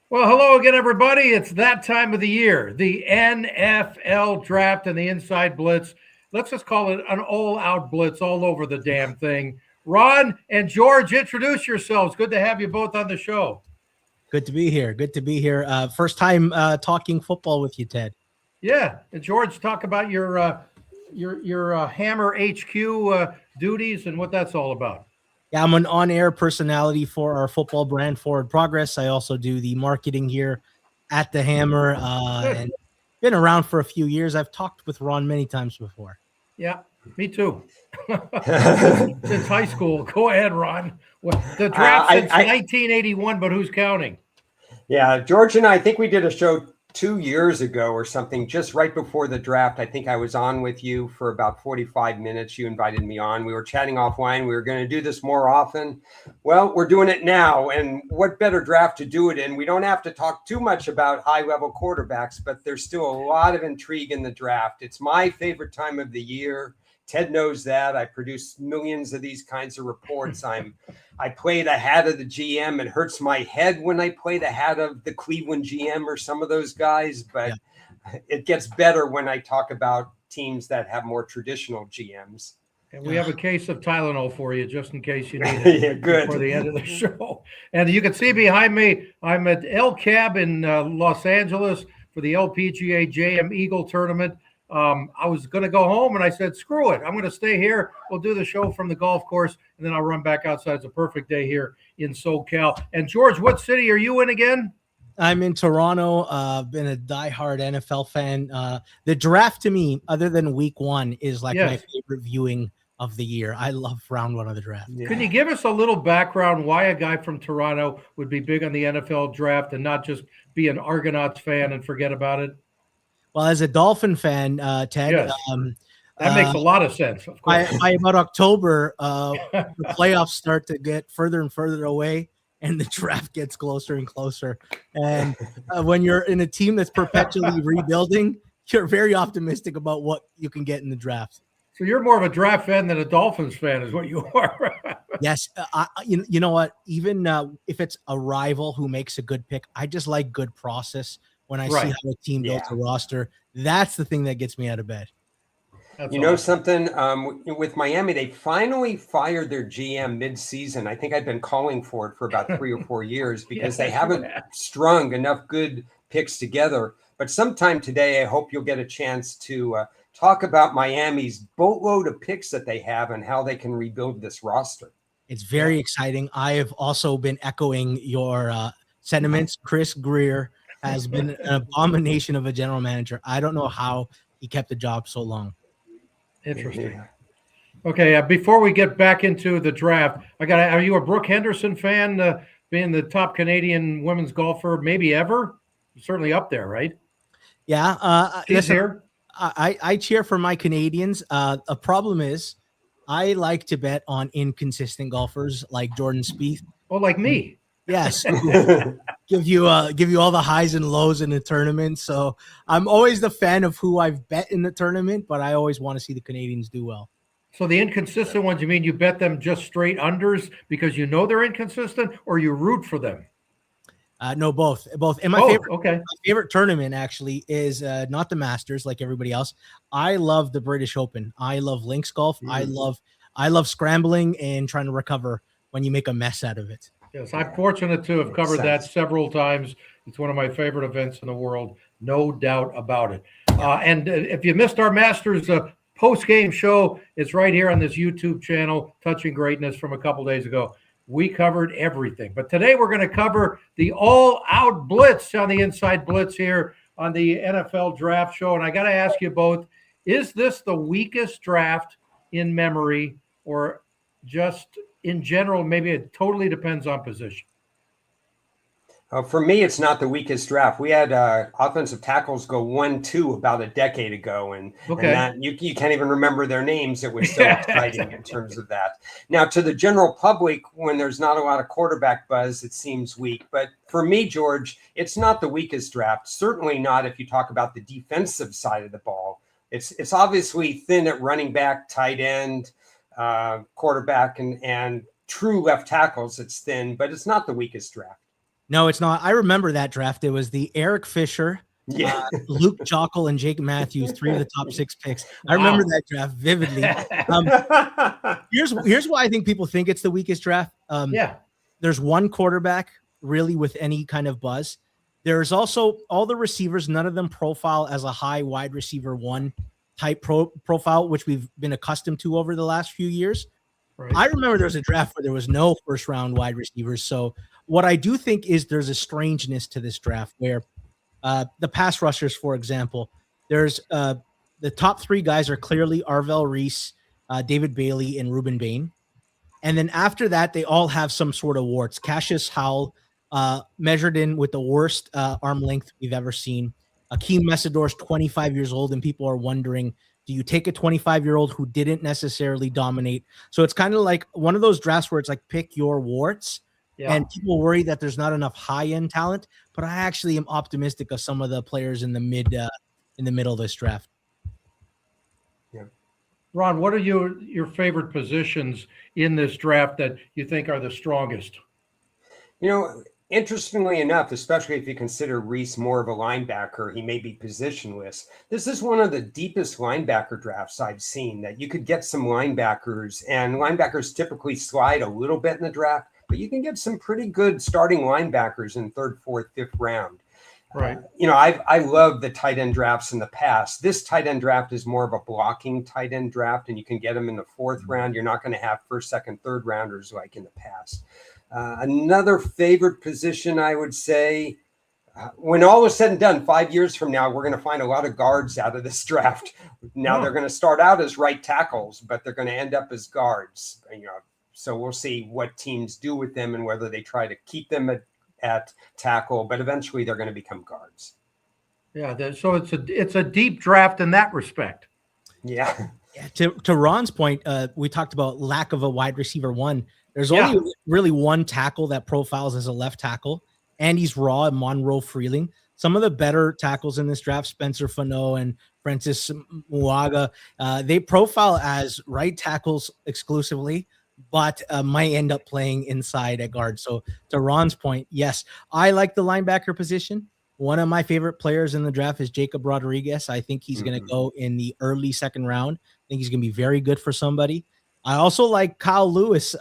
Well, hello again, everybody. It's that time of the year, the NFL draft and the Inside Blitz. Let's just call it an all-out blitz all over the damn thing. Ron and George, introduce yourselves. Good to have you both on the show. Good to be here. Good to be here. First time talking football with you, Ted. Yeah, and George, talk about your Hammer HQ duties and what that's all about. Yeah, I'm an on-air personality for our football brand, Forward Progress. I also do the marketing here at the Hammer, and been around for a few years. I've talked with Ron many times before. Yeah, me too. Since high school. Go ahead, Ron. The draft since 1981, but who's counting? Yeah, George and I think we did a show 2 years ago or something, just right before the draft. I think I was on with you for about 45 minutes. You invited me on. We were chatting offline. We were going to do this more often. Well, we're doing it now. And what better draft to do it in? We don't have to talk too much about high-level quarterbacks, but there's still a lot of intrigue in the draft. It's my favorite time of the year. Ted knows that. I produce millions of these kinds of reports. I play the hat of the GM. It hurts my head when I play the hat of the Cleveland GM or some of those guys, but it gets better when I talk about teams that have more traditional GMs. And we have a case of Tylenol for you, just in case you need it. Yeah, good. For the end of the show. And you can see behind me, I'm at El Cab in Los Angeles for the LPGA JM Eagle Tournament. I was going to go home, and I said, screw it. I'm going to stay here. We'll do the show from the golf course, and then I'll run back outside. It's a perfect day here in SoCal. And, George, what city are you in again? I'm in Toronto. Been a diehard NFL fan. The draft to me, other than week one, is like my favorite viewing of the year. I love round one of the draft. Yeah. Can you give us a little background why a guy from Toronto would be big on the NFL draft and not just be an Argonauts fan and forget about it? Well, as a Dolphin fan, Ted, that makes a lot of sense. Of course. By about October, the playoffs start to get further and further away, and the draft gets closer and closer. And when you're in a team that's perpetually rebuilding, you're very optimistic about what you can get in the draft. So you're more of a draft fan than a Dolphins fan, is what you are. Yes, you know what? Even if it's a rival who makes a good pick, I just like good process. When I see how a team builds a roster, that's the thing that gets me out of bed. You know something? With Miami, they finally fired their GM mid-season. I think I've been calling for it for about 3 or 4 years because they haven't strung enough good picks together. But sometime today, I hope you'll get a chance to talk about Miami's boatload of picks that they have and how they can rebuild this roster. It's very exciting. I have also been echoing your sentiments. Chris Greer has been an abomination of a general manager. I don't know how he kept the job so long. Interesting. Okay, before we get back into the draft, are you a Brooke Henderson fan, being the top Canadian women's golfer maybe ever? Certainly up there, right? Yeah. She's here. I cheer for my Canadians. A problem is I like to bet on inconsistent golfers like Jordan Spieth. Oh, like me. Yes, give you all the highs and lows in the tournament. So I'm always the fan of who I've bet in the tournament, but I always want to see the Canadians do well. So the inconsistent ones, you mean you bet them just straight unders because you know they're inconsistent, or you root for them? No, both. And my favorite tournament actually is not the Masters like everybody else. I love the British Open. I love links golf. I love scrambling and trying to recover when you make a mess out of it. Yes, I'm fortunate to have covered that several times. It's one of my favorite events in the world, no doubt about it. And if you missed our Masters post-game show, it's right here on this YouTube channel, Touching Greatness, from a couple days ago. We covered everything. But today we're going to cover the all-out blitz on the Inside Blitz here on the NFL Draft Show. And I got to ask you both, is this the weakest draft in memory, or just in general, maybe it totally depends on position? For me, it's not the weakest draft. We had offensive tackles go 1-2 about a decade ago, and that, you can't even remember their names. It was so exciting in terms of that. Now, to the general public, when there's not a lot of quarterback buzz, it seems weak. But for me, George, it's not the weakest draft. Certainly not if you talk about the defensive side of the ball. It's obviously thin at running back, tight end, quarterback, and true left tackles. It's thin, but it's not the weakest draft. No, it's not. I remember that draft. It was the Eric Fisher, Luke Joeckel, and Jake Matthews, 3 of the top 6 picks. I remember that draft vividly. Here's why I think people think it's the weakest draft. There's one quarterback really with any kind of buzz. There's also all the receivers, none of them profile as a high wide receiver 1 type profile, which we've been accustomed to over the last few years. Right. I remember there was a draft where there was no first round wide receivers. So what I do think is there's a strangeness to this draft where the pass rushers, for example, there's the top 3 guys are clearly Arvell Reese, David Bailey, and Ruben Bain. And then after that, they all have some sort of warts. Cassius Howell measured in with the worst arm length we've ever seen. Akeem Messidor's 25 years old, and people are wondering, do you take a 25-year-old who didn't necessarily dominate? So it's kind of like one of those drafts where it's like pick your warts. Yeah. And people worry that there's not enough high-end talent, but I actually am optimistic of some of the players in the middle of this draft. Yeah. Ron, what are your favorite positions in this draft that you think are the strongest? Interestingly enough, especially if you consider Reese more of a linebacker, he may be positionless. This is one of the deepest linebacker drafts I've seen, that you could get some linebackers, and linebackers typically slide a little bit in the draft, but you can get some pretty good starting linebackers in 3rd, 4th, 5th round. Right. I love the tight end drafts in the past. This tight end draft is more of a blocking tight end draft, and you can get them in the 4th round. You're not going to have 1st, 2nd, 3rd rounders like in the past. Another favorite position, I would say, when all is said and done, 5 years from now, we're going to find a lot of guards out of this draft. Now they're going to start out as right tackles, but they're going to end up as guards. So we'll see what teams do with them and whether they try to keep them at tackle, but eventually they're going to become guards. Yeah, so it's a deep draft in that respect. Yeah. To Ron's point, we talked about lack of a wide receiver 1. There's only really one tackle that profiles as a left tackle, and he's raw and Monroe Freeling. Some of the better tackles in this draft, Spencer Fano and Francis Muaga, they profile as right tackles exclusively, but might end up playing inside at guard. So to Ron's point, yes, I like the linebacker position. One of my favorite players in the draft is Jacob Rodriguez. I think he's going to go in the early 2nd round. I think he's going to be very good for somebody. I also like Kyle Lewis,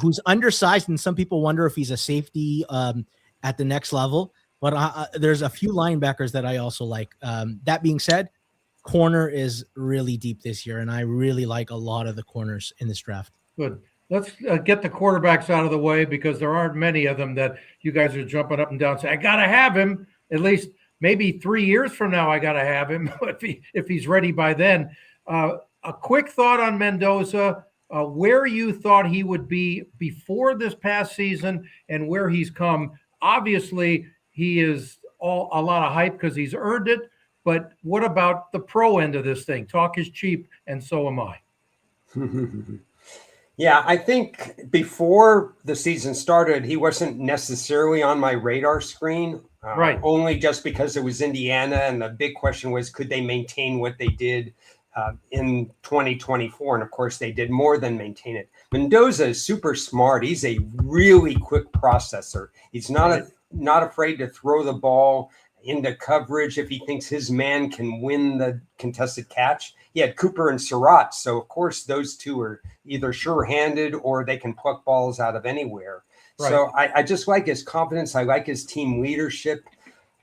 who's undersized, and some people wonder if he's a safety at the next level. But there's a few linebackers that I also like. That being said, corner is really deep this year, and I really like a lot of the corners in this draft. Good. Let's get the quarterbacks out of the way, because there aren't many of them that you guys are jumping up and down saying, I got to have him. At least maybe 3 years from now, I got to have him if he's ready by then. A quick thought on Mendoza, where you thought he would be before this past season and where he's come. Obviously, he is a lot of hype because he's earned it. But what about the pro end of this thing? Talk is cheap, and so am I. Yeah, I think before the season started, he wasn't necessarily on my radar screen. Right. Only just because it was Indiana, and the big question was, could they maintain what they did in 2024? And of course, they did more than maintain it. Mendoza is super smart. He's a really quick processor. He's not afraid to throw the ball into coverage if he thinks his man can win the contested catch. He had Cooper and Surratt, so of course those two are either sure-handed or they can pluck balls out of anywhere. Right. So I just like his confidence. I like his team leadership.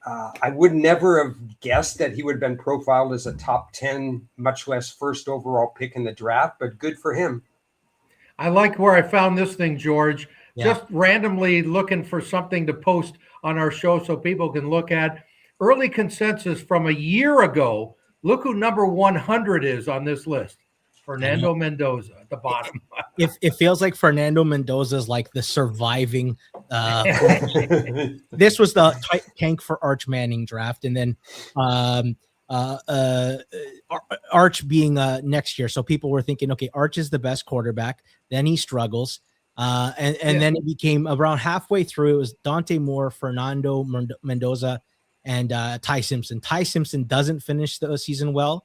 I would never have guessed that he would have been profiled as a top 10, much less first overall pick in the draft, but good for him. I like where I found this thing, George. Yeah. Just randomly looking for something to post on our show so people can look at. Early consensus from a year ago. Look who number 100 is on this list. Fernando Mendoza at the bottom. It feels like Fernando Mendoza is like the surviving. This was the tank for Arch Manning draft, and then Arch being next year. So people were thinking, okay, Arch is the best quarterback. Then he struggles. And then it became around halfway through. It was Dante Moore, Fernando Mendoza, and Ty Simpson. Ty Simpson doesn't finish the season well.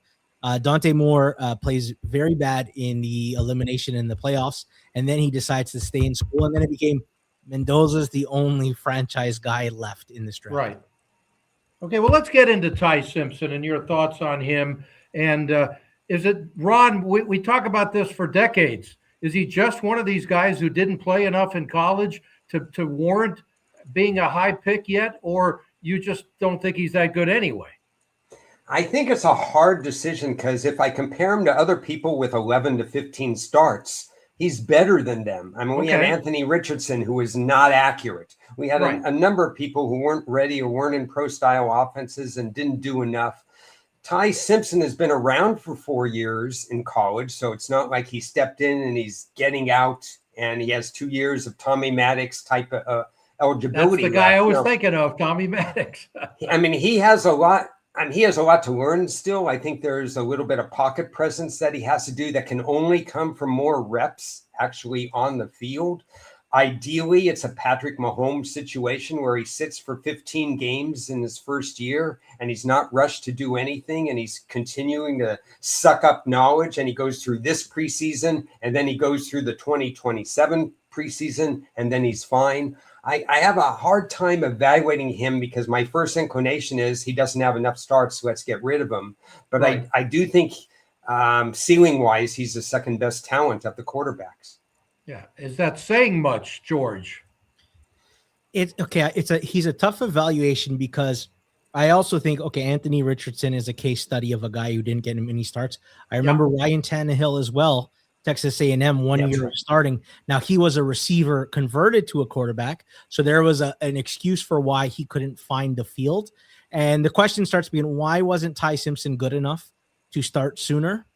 Dante Moore plays very bad in the elimination in the playoffs, and then he decides to stay in school. And then it became Mendoza's the only franchise guy left in this draft. Right. Okay, well, let's get into Ty Simpson and your thoughts on him. And is it, Ron, we talk about this for decades. Is he just one of these guys who didn't play enough in college to warrant being a high pick yet? Or you just don't think he's that good anyway? I think it's a hard decision because if I compare him to other people with 11 to 15 starts, he's better than them. I mean, we had Anthony Richardson, who was not accurate. We had a number of people who weren't ready or weren't in pro-style offenses and didn't do enough. Ty Simpson has been around for 4 years in college, so it's not like he stepped in and he's getting out and he has 2 years of Tommy Maddox type of eligibility. That's the guy I was thinking of, Tommy Maddox. I mean, he has a lot. He has a lot to learn still. I think there's a little bit of pocket presence that he has to do that can only come from more reps actually on the field. Ideally, it's a Patrick Mahomes situation where he sits for 15 games in his first year and he's not rushed to do anything and he's continuing to suck up knowledge, and he goes through this preseason and then he goes through the 2027 preseason and then he's fine. I have a hard time evaluating him because my first inclination is he doesn't have enough starts, so let's get rid of him. But I do think ceiling-wise, he's the second best talent of the quarterbacks. Yeah. Is that saying much, George? He's a tough evaluation because I also think, Anthony Richardson is a case study of a guy who didn't get him any starts. I remember Ryan Tannehill as well, Texas A&M, 1 year of starting. Now, he was a receiver converted to a quarterback, so there was an excuse for why he couldn't find the field. And the question starts being, why wasn't Ty Simpson good enough to start sooner?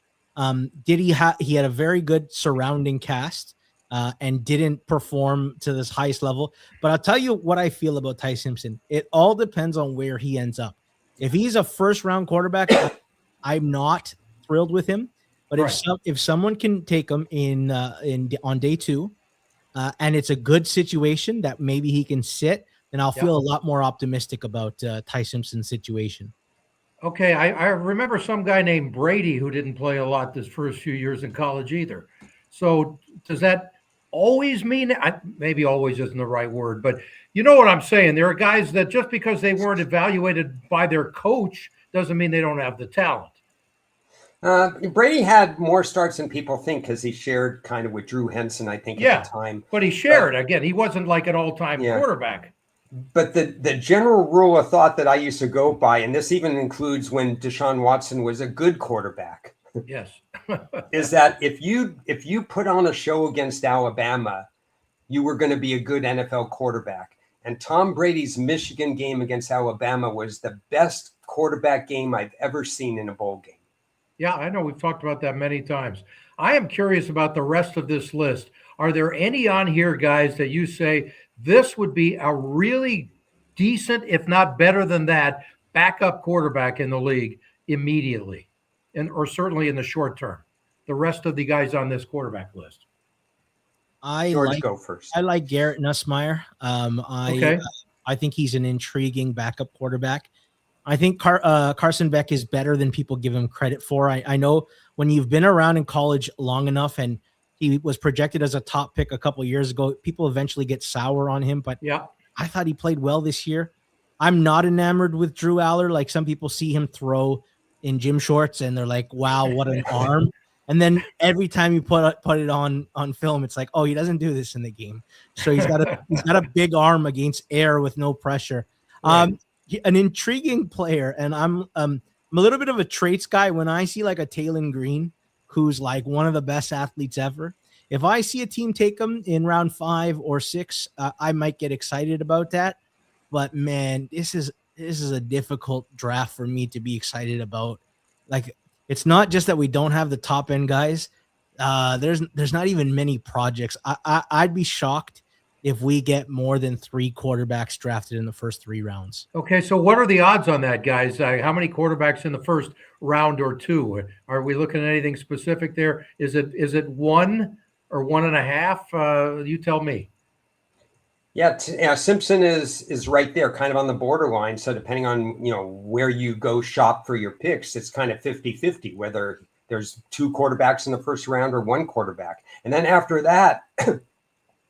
He had a very good surrounding cast and didn't perform to this highest level. But I'll tell you what I feel about Ty Simpson. It all depends on where he ends up. If he's a first-round quarterback, I'm not thrilled with him. But if someone can take him on day two, and it's a good situation that maybe he can sit, then I'll feel a lot more optimistic about Ty Simpson's situation. Okay, I remember some guy named Brady who didn't play a lot this first few years in college either. So does that always mean, maybe always isn't the right word, but you know what I'm saying? There are guys that just because they weren't evaluated by their coach doesn't mean they don't have the talent. Brady had more starts than people think because he shared kind of with Drew Henson, I think, at the time. But he shared. Again, he wasn't like an all-time quarterback. But the general rule of thought that I used to go by, and this even includes when Deshaun Watson was a good quarterback, is that if you put on a show against Alabama, you were going to be a good NFL quarterback. And Tom Brady's Michigan game against Alabama was the best quarterback game I've ever seen in a bowl game. Yeah, I know. We've talked about that many times. I am curious about the rest of this list. Are there any on here, guys, that you say this would be a really decent, if not better than that, backup quarterback in the league immediately, or certainly in the short term? The rest of the guys on this quarterback list. George, go first. I like Garrett Nussmeier. I think he's an intriguing backup quarterback. I think Carson Beck is better than people give him credit for. I know when you've been around in college long enough and he was projected as a top pick a couple of years ago, people eventually get sour on him. But I thought he played well this year. I'm not enamored with Drew Aller. Like some people see him throw in gym shorts and they're like, wow, what an arm. And then every time you put it on film, it's like, oh, he doesn't do this in the game. So he's got a big arm against air with no pressure. An intriguing player, and I'm a little bit of a traits guy. When I see like a Taylon Green, who's like one of the best athletes ever, if I see a team take him in round 5 or 6, I might get excited about that. But man, this is a difficult draft for me to be excited about. Like, it's not just that we don't have the top end guys. There's not even many projects. I'd be shocked if we get more than 3 quarterbacks drafted in the first 3 rounds. Okay, so what are the odds on that, guys? How many quarterbacks in the first round or 2? Are we looking at anything specific there? Is it 1 or 1.5? You tell me. Yeah, Simpson is right there, kind of on the borderline. So depending on where you go shop for your picks, it's kind of 50-50, whether there's 2 quarterbacks in the first round or 1 quarterback. And then after that,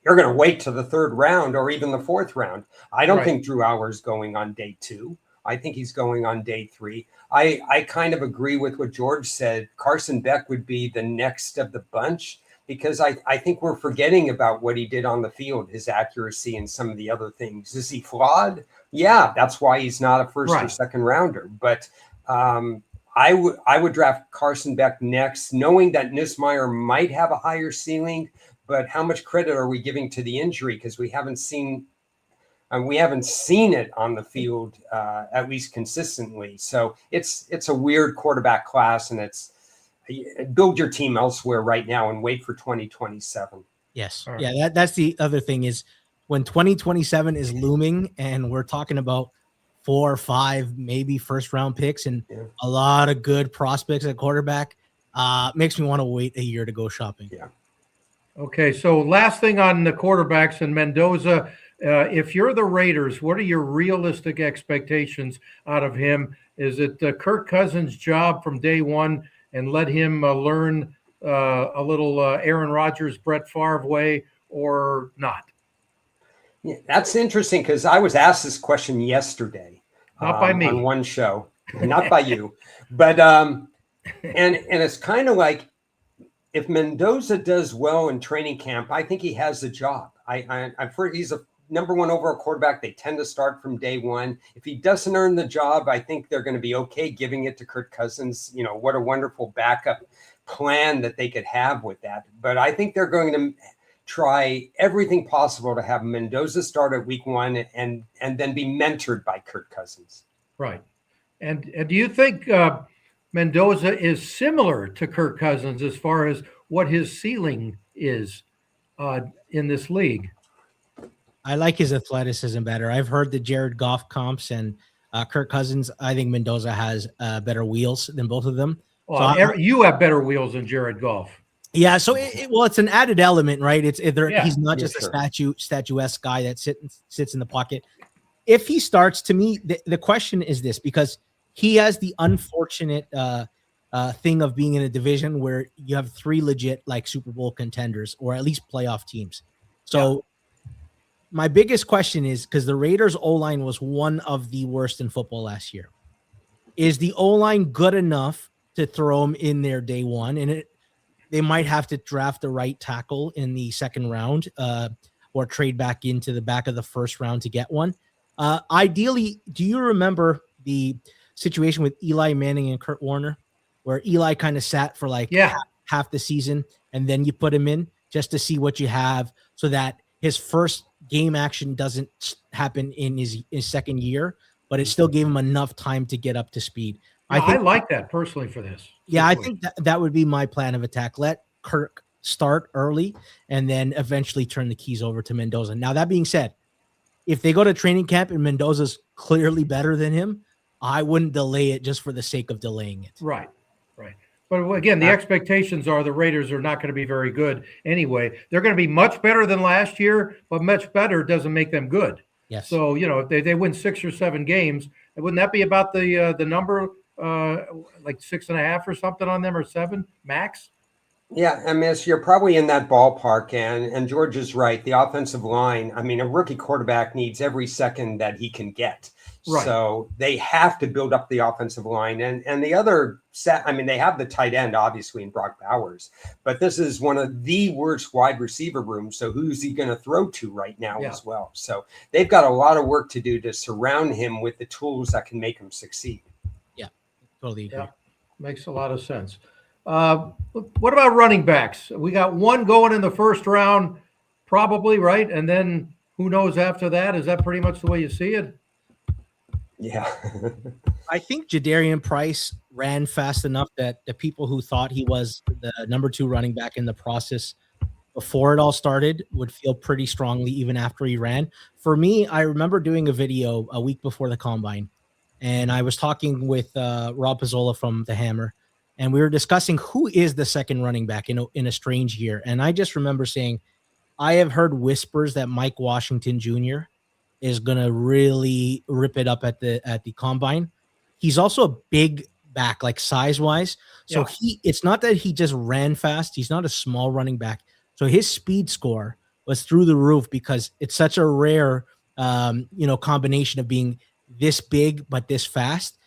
you're going to wait to the 3rd round or even the 4th round. I don't Right. think Drew Auer's going on day 2. I think he's going on day 3. I kind of agree with what George said. Carson Beck would be the next of the bunch, because I think we're forgetting about what he did on the field, his accuracy and some of the other things. Is he flawed? Yeah, that's why he's not a first or second rounder. But I would draft Carson Beck next, knowing that Nussmeier might have a higher ceiling. But how much credit are we giving to the injury? Because we haven't seen it on the field, at least consistently. So it's a weird quarterback class, and it's build your team elsewhere right now and wait for 2027. Yes. Right. Yeah. That's the other thing is when 2027 is looming and we're talking about 4 or 5, maybe 1st round picks and a lot of good prospects at quarterback, makes me want to wait a year to go shopping. Yeah. Okay. So last thing on the quarterbacks and Mendoza, if you're the Raiders, what are your realistic expectations out of him? Is it Kirk Cousins' job from day one and let him learn a little Aaron Rodgers, Brett Favre way, or not? Yeah, that's interesting, because I was asked this question yesterday. Not by me. On one show, not by you, but and it's kind of like, if Mendoza does well in training camp, I think he has the job. I've heard he's a number 1 overall quarterback. They tend to start from day 1. If he doesn't earn the job, I think they're going to be okay giving it to Kirk Cousins. You know, what a wonderful backup plan that they could have with that. But I think they're going to try everything possible to have Mendoza start at week 1 and then be mentored by Kirk Cousins. Right. And do you think Mendoza is similar to Kirk Cousins as far as what his ceiling is in this league? I like his athleticism better. I've heard the Jared Goff comps and Kirk Cousins. I think Mendoza has better wheels than both of them. Well, so you have better wheels than Jared Goff. Yeah. So it's an added element, right? He's not just a statuesque guy that sits in the pocket. If he starts, to me, the question is this, because he has the unfortunate thing of being in a division where you have 3 legit like Super Bowl contenders or at least playoff teams. So my biggest question is, because the Raiders O-line was one of the worst in football last year. Is the O-line good enough to throw him in there day 1? And they might have to draft the right tackle in the 2nd round or trade back into the back of the 1st round to get one. Ideally, do you remember the situation with Eli Manning and Kurt Warner, where Eli kind of sat for like half the season and then you put him in just to see what you have so that his first game action doesn't happen in his 2nd year, but it still gave him enough time to get up to speed. I like that personally for this. Yeah, I think that would be my plan of attack. Let Kirk start early and then eventually turn the keys over to Mendoza. Now, that being said, if they go to training camp and Mendoza's clearly better than him, I wouldn't delay it just for the sake of delaying it. Right. But again, the expectations are the Raiders are not going to be very good anyway. They're going to be much better than last year, but much better doesn't make them good. Yes. So, if they win 6 or 7 games, wouldn't that be about the number, like 6.5 or something on them, or 7 max? Yeah, I mean, you're probably in that ballpark, and George is right. The offensive line, I mean, a rookie quarterback needs every second that he can get. Right. So they have to build up the offensive line. And the other set, I mean, they have the tight end, obviously, in Brock Bowers, but this is one of the worst wide receiver rooms. So who's he going to throw to right now as well? So they've got a lot of work to do to surround him with the tools that can make him succeed. Yeah, totally agree. Yeah, makes a lot of sense. What about running backs? We got one going in the 1st round, probably, right? And then who knows after that? Is that pretty much the way you see it? Yeah. I think Jadarian Price ran fast enough that the people who thought he was the number 2 running back in the process before it all started would feel pretty strongly even after he ran. For me, I remember doing a video a week before the combine, and I was talking with Rob Pizzola from The Hammer, and we were discussing who is the 2nd running back in a strange year. And I just remember saying, I have heard whispers that Mike Washington Jr. is going to really rip it up at the combine. He's also a big back, like size-wise. So it's not that he just ran fast. He's not a small running back. So his speed score was through the roof because it's such a rare, combination of being this big but this fast.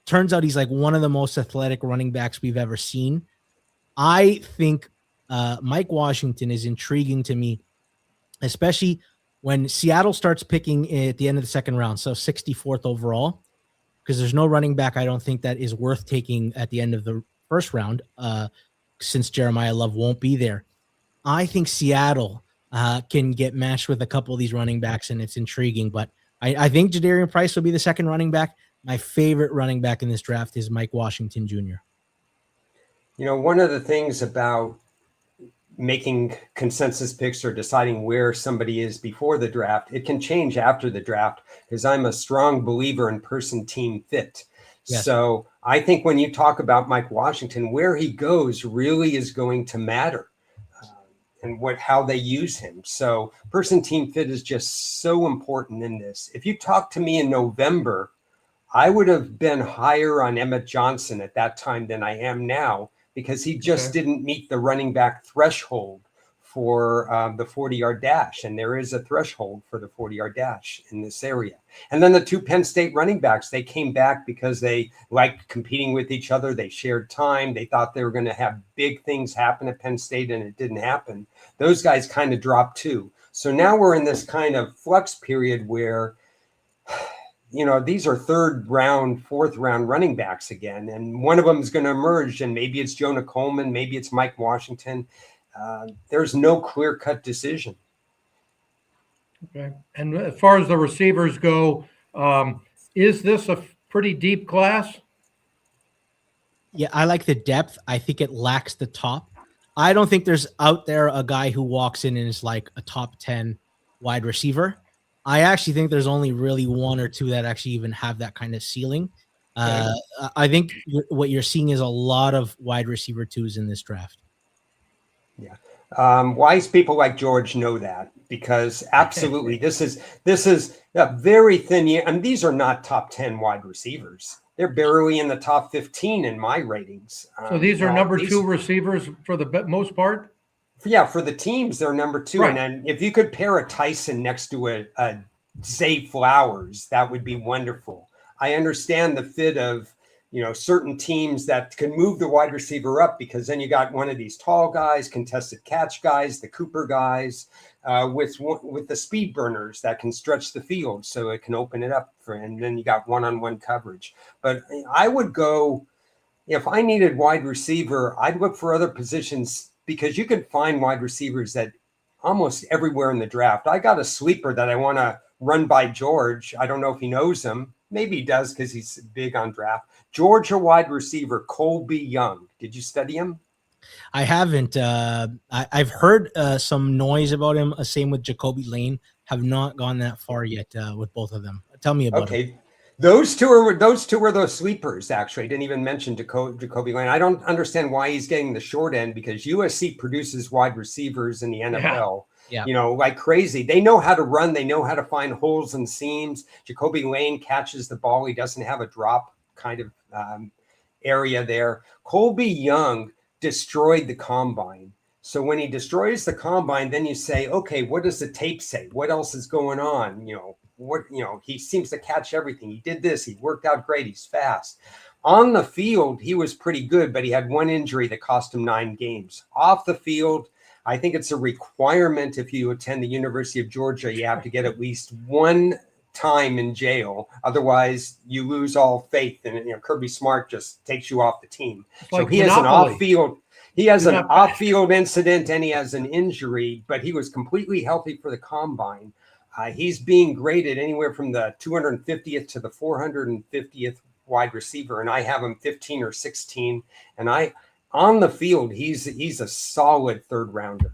Turns out he's like one of the most athletic running backs we've ever seen. I think Mike Washington is intriguing to me, especially when Seattle starts picking at the end of the second round, so 64th overall, because there's no running back I don't think that is worth taking at the end of the first round, since Jeremiah Love won't be there. I think Seattle can get matched with a couple of these running backs, and it's intriguing. But I think Jadarian Price will be the second running back. My favorite running back in this draft is Mike Washington Jr. One of the things about making consensus picks or deciding where somebody is before the draft, it can change after the draft, because I'm a strong believer in person-team fit. Yes. So I think when you talk about Mike Washington, where he goes really is going to matter, and how they use him. So person-team fit is just so important in this. If you talked to me in November, I would have been higher on Emmett Johnson at that time than I am now, because he just didn't meet the running back threshold for the 40-yard dash. And there is a threshold for the 40-yard dash in this area. And then the two Penn State running backs, they came back because they liked competing with each other. They shared time. They thought they were going to have big things happen at Penn State, and it didn't happen. Those guys kind of dropped too. So now we're in this kind of flux period where, these are third round, fourth round running backs again. And one of them is going to emerge, and maybe it's Jonah Coleman, maybe it's Mike Washington. There's no clear-cut decision. Okay. And as far as the receivers go, is this a pretty deep class? Yeah, I like the depth. I think it lacks the top. I don't think there's out there a guy who walks in and is like a top 10 wide receiver. I actually think there's only really one or two that actually even have that kind of ceiling. I think what you're seeing is a lot of wide receiver twos in this draft. Yeah. Wise people like George know that, because absolutely this is a very thin year. And these are not top 10 wide receivers. They're barely in the top 15 in my ratings. So these are number two receivers for the most part? Yeah, for the teams, they're number two. Right. And then if you could pair a Tyson next to a Zay Flowers, that would be wonderful. I understand the fit of, certain teams that can move the wide receiver up, because then you got one of these tall guys, contested catch guys, the Cooper guys, with the speed burners that can stretch the field so it can open it up and then you got one-on-one coverage. But I would go, if I needed wide receiver, I'd look for other positions, because you can find wide receivers that almost everywhere in the draft. I got a sleeper that I want to run by George. I don't know if he knows him. Maybe he does, because he's big on draft. Georgia wide receiver Colby Young. Did you study him? I haven't. I've heard some noise about him. Same with Jacoby Lane. Have not gone that far yet with both of them. Tell me about him. Those two are those sleepers. Actually, I didn't even mention Jacoby Lane. I don't understand why he's getting the short end, because USC produces wide receivers in the NFL. Yeah. Like crazy. They know how to run. They know how to find holes and seams. Jacoby Lane catches the ball. He doesn't have a drop kind of area there. Colby Young destroyed the combine. So when he destroys the combine, then you say, okay, what does the tape say? What else is going on? He seems to catch everything. He did this. He worked out great. He's fast. On the field, he was pretty good, but he had one injury that cost him 9 games. Off the field, I think it's a requirement if you attend the University of Georgia, you have to get at least one time in jail. Otherwise, you lose all faith. And Kirby Smart just takes you off the team. So he has an off-field. He has an off-field incident and he has an injury, but he was completely healthy for the combine. He's being graded anywhere from the 250th to the 450th wide receiver, and I have him 15 or 16. And on the field, he's a solid third rounder.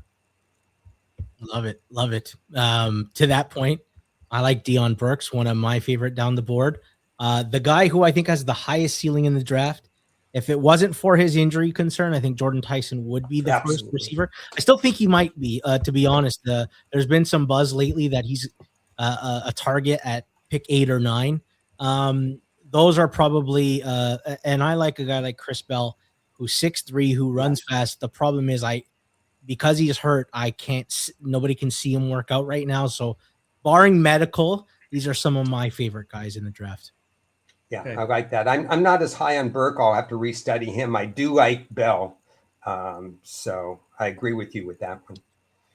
Love it. To that point, I like Deion Burks, one of my favorite down the board. The guy who I think has the highest ceiling in the draft. If it wasn't for his injury concern, I think Jordan Tyson would be the first receiver. I still think he might be, to be honest. There's been some buzz lately that he's a target at pick 8 or 9. Those are probably, and I like a guy like Chris Bell, who's 6'3", who runs fast. The problem is because he's hurt, nobody can see him work out right now. So barring medical, these are some of my favorite guys in the draft. Yeah, okay. I like that. I'm not as high on Burke. I'll have to restudy him. I do like Bell. So I agree with you with that one.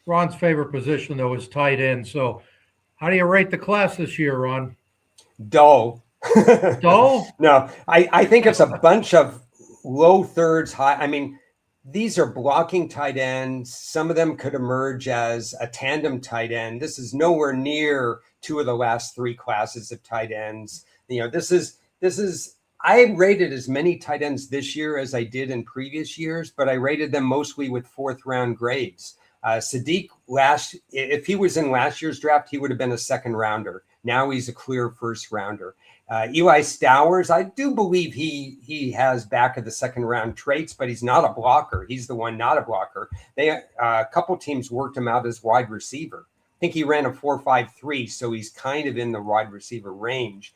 Ron's favorite position, though, is tight end. So how do you rate the class this year, Ron? Dull. Dull? No, I think it's a bunch of low thirds, high. I mean, these are blocking tight ends. Some of them could emerge as a tandem tight end. This is nowhere near two of the last three classes of tight ends. You know, this is I rated as many tight ends this year as I did in previous years, but I rated them mostly with 4th round grades. Sadiq, if he was in last year's draft, he would have been a 2nd rounder. Now he's a clear 1st rounder. Eli Stowers, I do believe he has back of the 2nd round traits, but he's not a blocker. He's the one not a blocker. A couple teams worked him out as wide receiver. I think he ran a 4.53, so he's kind of in the wide receiver range.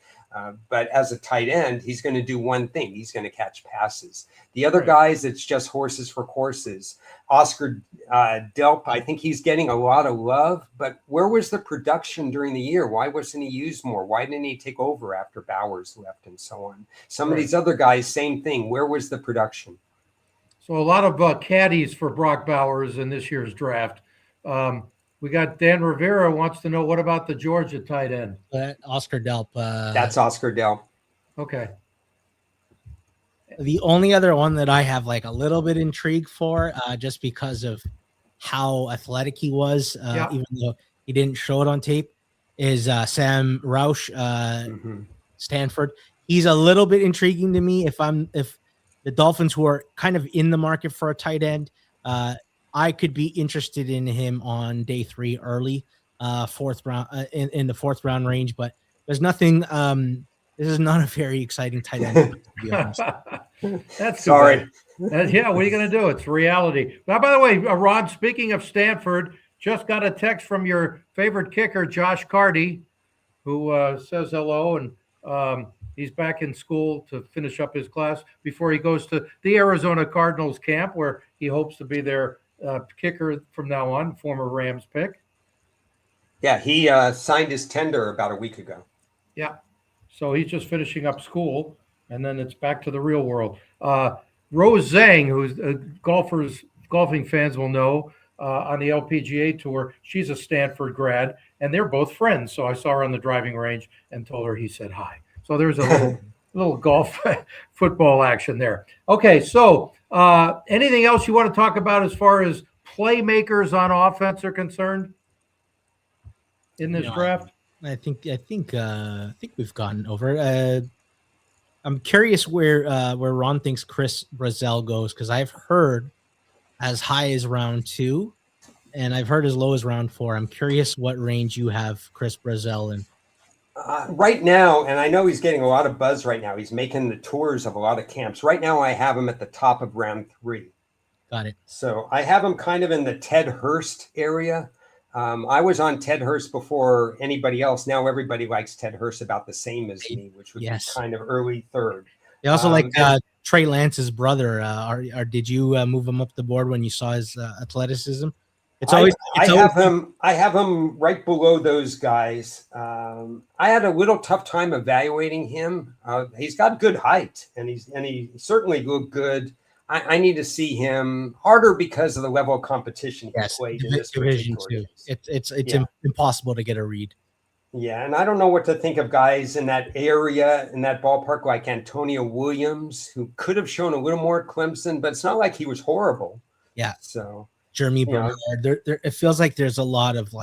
But as a tight end, he's going to do one thing. He's going to catch passes. The other guys, it's just horses for courses. Oscar Delp, I think he's getting a lot of love, but where was the production during the year? Why wasn't he used more? Why didn't he take over after Bowers left and so on? Some of these other guys, same thing. Where was the production? So a lot of caddies for Brock Bowers in this year's draft. We got Dan Rivera wants to know, what about the Georgia tight end? Oscar Delp. That's Oscar Delp. Okay. The only other one that I have like a little bit intrigue for, just because of how athletic he was, even though he didn't show it on tape, is Sam Roush, Stanford. He's a little bit intriguing to me. If the Dolphins, who are kind of in the market for a tight end, I could be interested in him on day 3 early, 4th round, in the 4th round range, but there's nothing. This is not a very exciting tight end, to be honest. That's sorry. Yeah, what are you going to do? It's reality. Now, by the way, Ron, speaking of Stanford, just got a text from your favorite kicker, Josh Carty, who says hello, and he's back in school to finish up his class before he goes to the Arizona Cardinals camp, where he hopes to be their kicker from now on, former Rams pick. Yeah, he signed his tender about a week ago. Yeah. So he's just finishing up school, and then it's back to the real world. Rose Zhang, who's golfing fans will know, on the LPGA Tour, she's a Stanford grad, and they're both friends. So I saw her on the driving range and told her he said hi. So there's a little golf football action there. Okay, so anything else you want to talk about as far as playmakers on offense are concerned in this draft? I think we've gotten over it. I'm curious where Ron thinks Chris Brazzell goes, because I've heard as high as round 2, and I've heard as low as round 4. I'm curious what range you have Chris Brazzell in. Right now, and I know he's getting a lot of buzz right now. He's making the tours of a lot of camps. Right now, I have him at the top of round 3. Got it. So I have him kind of in the Ted Hurst area. I was on Ted Hurst before anybody else. Now everybody likes Ted Hurst about the same as me, which would be kind of early 3rd. They also like Trey Lance's brother. Did you move him up the board when you saw his athleticism? I have him right below those guys. I had a little tough time evaluating him. He's got good height, and he certainly looked good. I need to see him harder because of the level of competition he played in this division too. It's impossible to get a read. Yeah, and I don't know what to think of guys in that area, in that ballpark, like Antonio Williams, who could have shown a little more at Clemson, but it's not like he was horrible. Yeah. So Jeremy Bernard, it feels like there's a lot of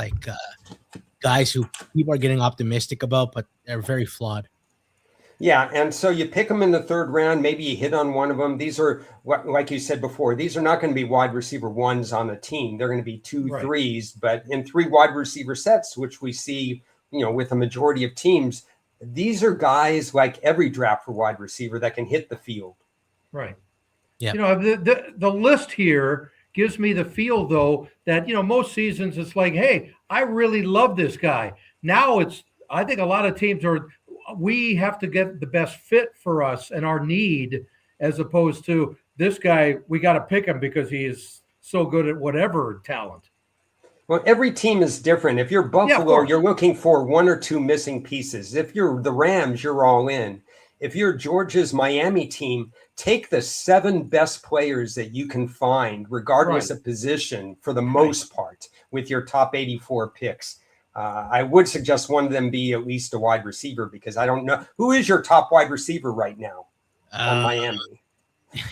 guys who people are getting optimistic about, but they're very flawed. Yeah, and so you pick them in the 3rd round. Maybe you hit on one of them. These are, like you said before, these are not going to be wide receiver 1s on a team. They're going to be 2 3s, but in 3 wide receiver sets, which we see, with a majority of teams, these are guys like every draft for wide receiver that can hit the field. Right. Yeah. The list here gives me the feel, though, that, most seasons it's like, hey, I really love this guy. Now I think a lot of teams we have to get the best fit for us and our need, as opposed to this guy, we got to pick him because he is so good at whatever talent. Well, every team is different. If you're Buffalo, you're looking for one or two missing pieces. If you're the Rams, you're all in. If you're Georgia's Miami team, take the 7 best players that you can find, regardless of position, for the most part, with your top 84 picks. I would suggest one of them be at least a wide receiver, because I don't know. Who is your top wide receiver right now on Miami?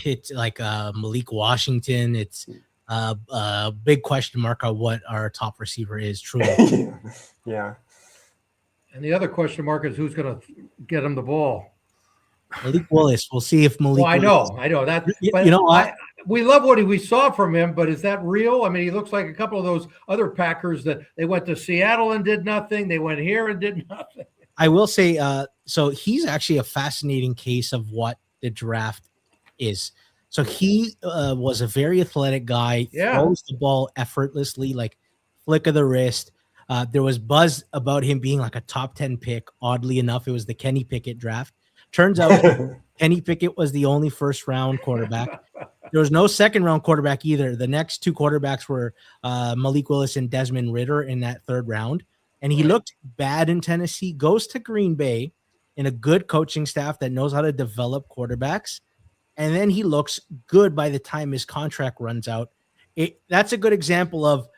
It's like Malik Washington. It's a big question mark on what our top receiver is, truly. Yeah. And the other question mark is who's going to get him the ball. Malik Willis. We'll see if Malik. Well, I know that. But you know what? We love what we saw from him, but is that real? I mean, he looks like a couple of those other Packers that they went to Seattle and did nothing. They went here and did nothing. I will say, so he's actually a fascinating case of what the draft is. So he was a very athletic guy, throws the ball effortlessly, like flick of the wrist. There was buzz about him being like a top 10 pick. Oddly enough, it was the Kenny Pickett draft. Turns out Kenny Pickett was the only first-round quarterback. There was no second-round quarterback either. The next 2 quarterbacks were Malik Willis and Desmond Ridder in that 3rd round. And he looked bad in Tennessee, goes to Green Bay in a good coaching staff that knows how to develop quarterbacks. And then he looks good by the time his contract runs out. That's a good example of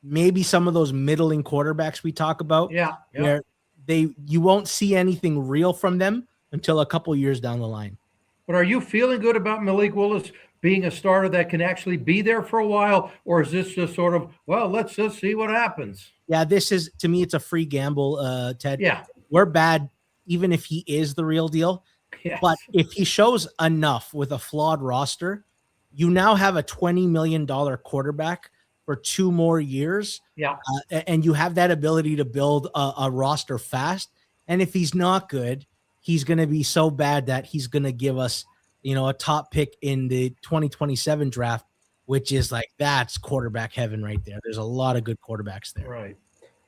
maybe some of those middling quarterbacks we talk about. Where you won't see anything real from them until a couple years down the line. But are you feeling good about Malik Willis being a starter that can actually be there for a while? Or is this just sort of, well, let's just see what happens? Yeah, this is, to me, it's a free gamble, Ted. Yeah. We're bad, even if he is the real deal. Yes. But if he shows enough with a flawed roster, you now have a $20 million quarterback for 2 more years. Yeah. And you have that ability to build a roster fast. And if he's not good, he's going to be so bad that he's going to give us, a top pick in the 2027 draft, which is like, that's quarterback heaven right there. There's a lot of good quarterbacks there. Right.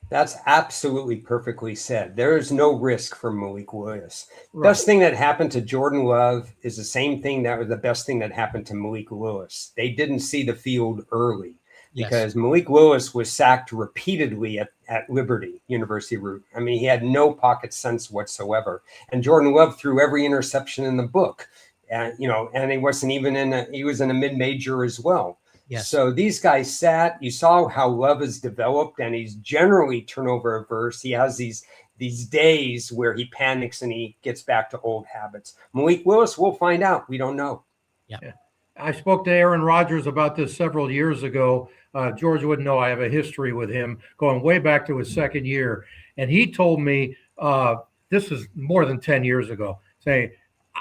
That's absolutely perfectly said. There is no risk for Malik Willis. Right. Best thing that happened to Jordan Love is the same thing that was the best thing that happened to Malik Willis. They didn't see the field early because Malik Willis was sacked repeatedly at Liberty University route. I mean, he had no pocket sense whatsoever. And Jordan Love threw every interception in the book. And he wasn't even he was in a mid-major as well. Yes. So these guys sat. You saw how Love is developed, and he's generally turnover averse. He has these days where he panics and he gets back to old habits. Malik Willis, we'll find out. We don't know. Yeah. I spoke to Aaron Rodgers about this several years ago. George wouldn't know I have a history with him going way back to his 2nd year. And he told me, this is more than 10 years ago, saying,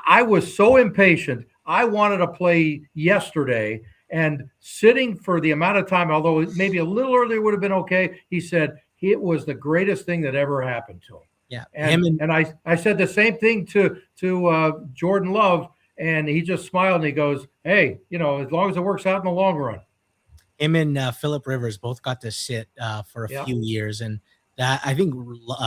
I was so impatient. I wanted to play yesterday. And sitting for the amount of time, although maybe a little earlier would have been okay, he said it was the greatest thing that ever happened to him. Yeah. And I said the same thing to Jordan Love, and he just smiled and he goes, hey, as long as it works out in the long run. Him and Phillip Rivers both got to sit for a few years. And that I think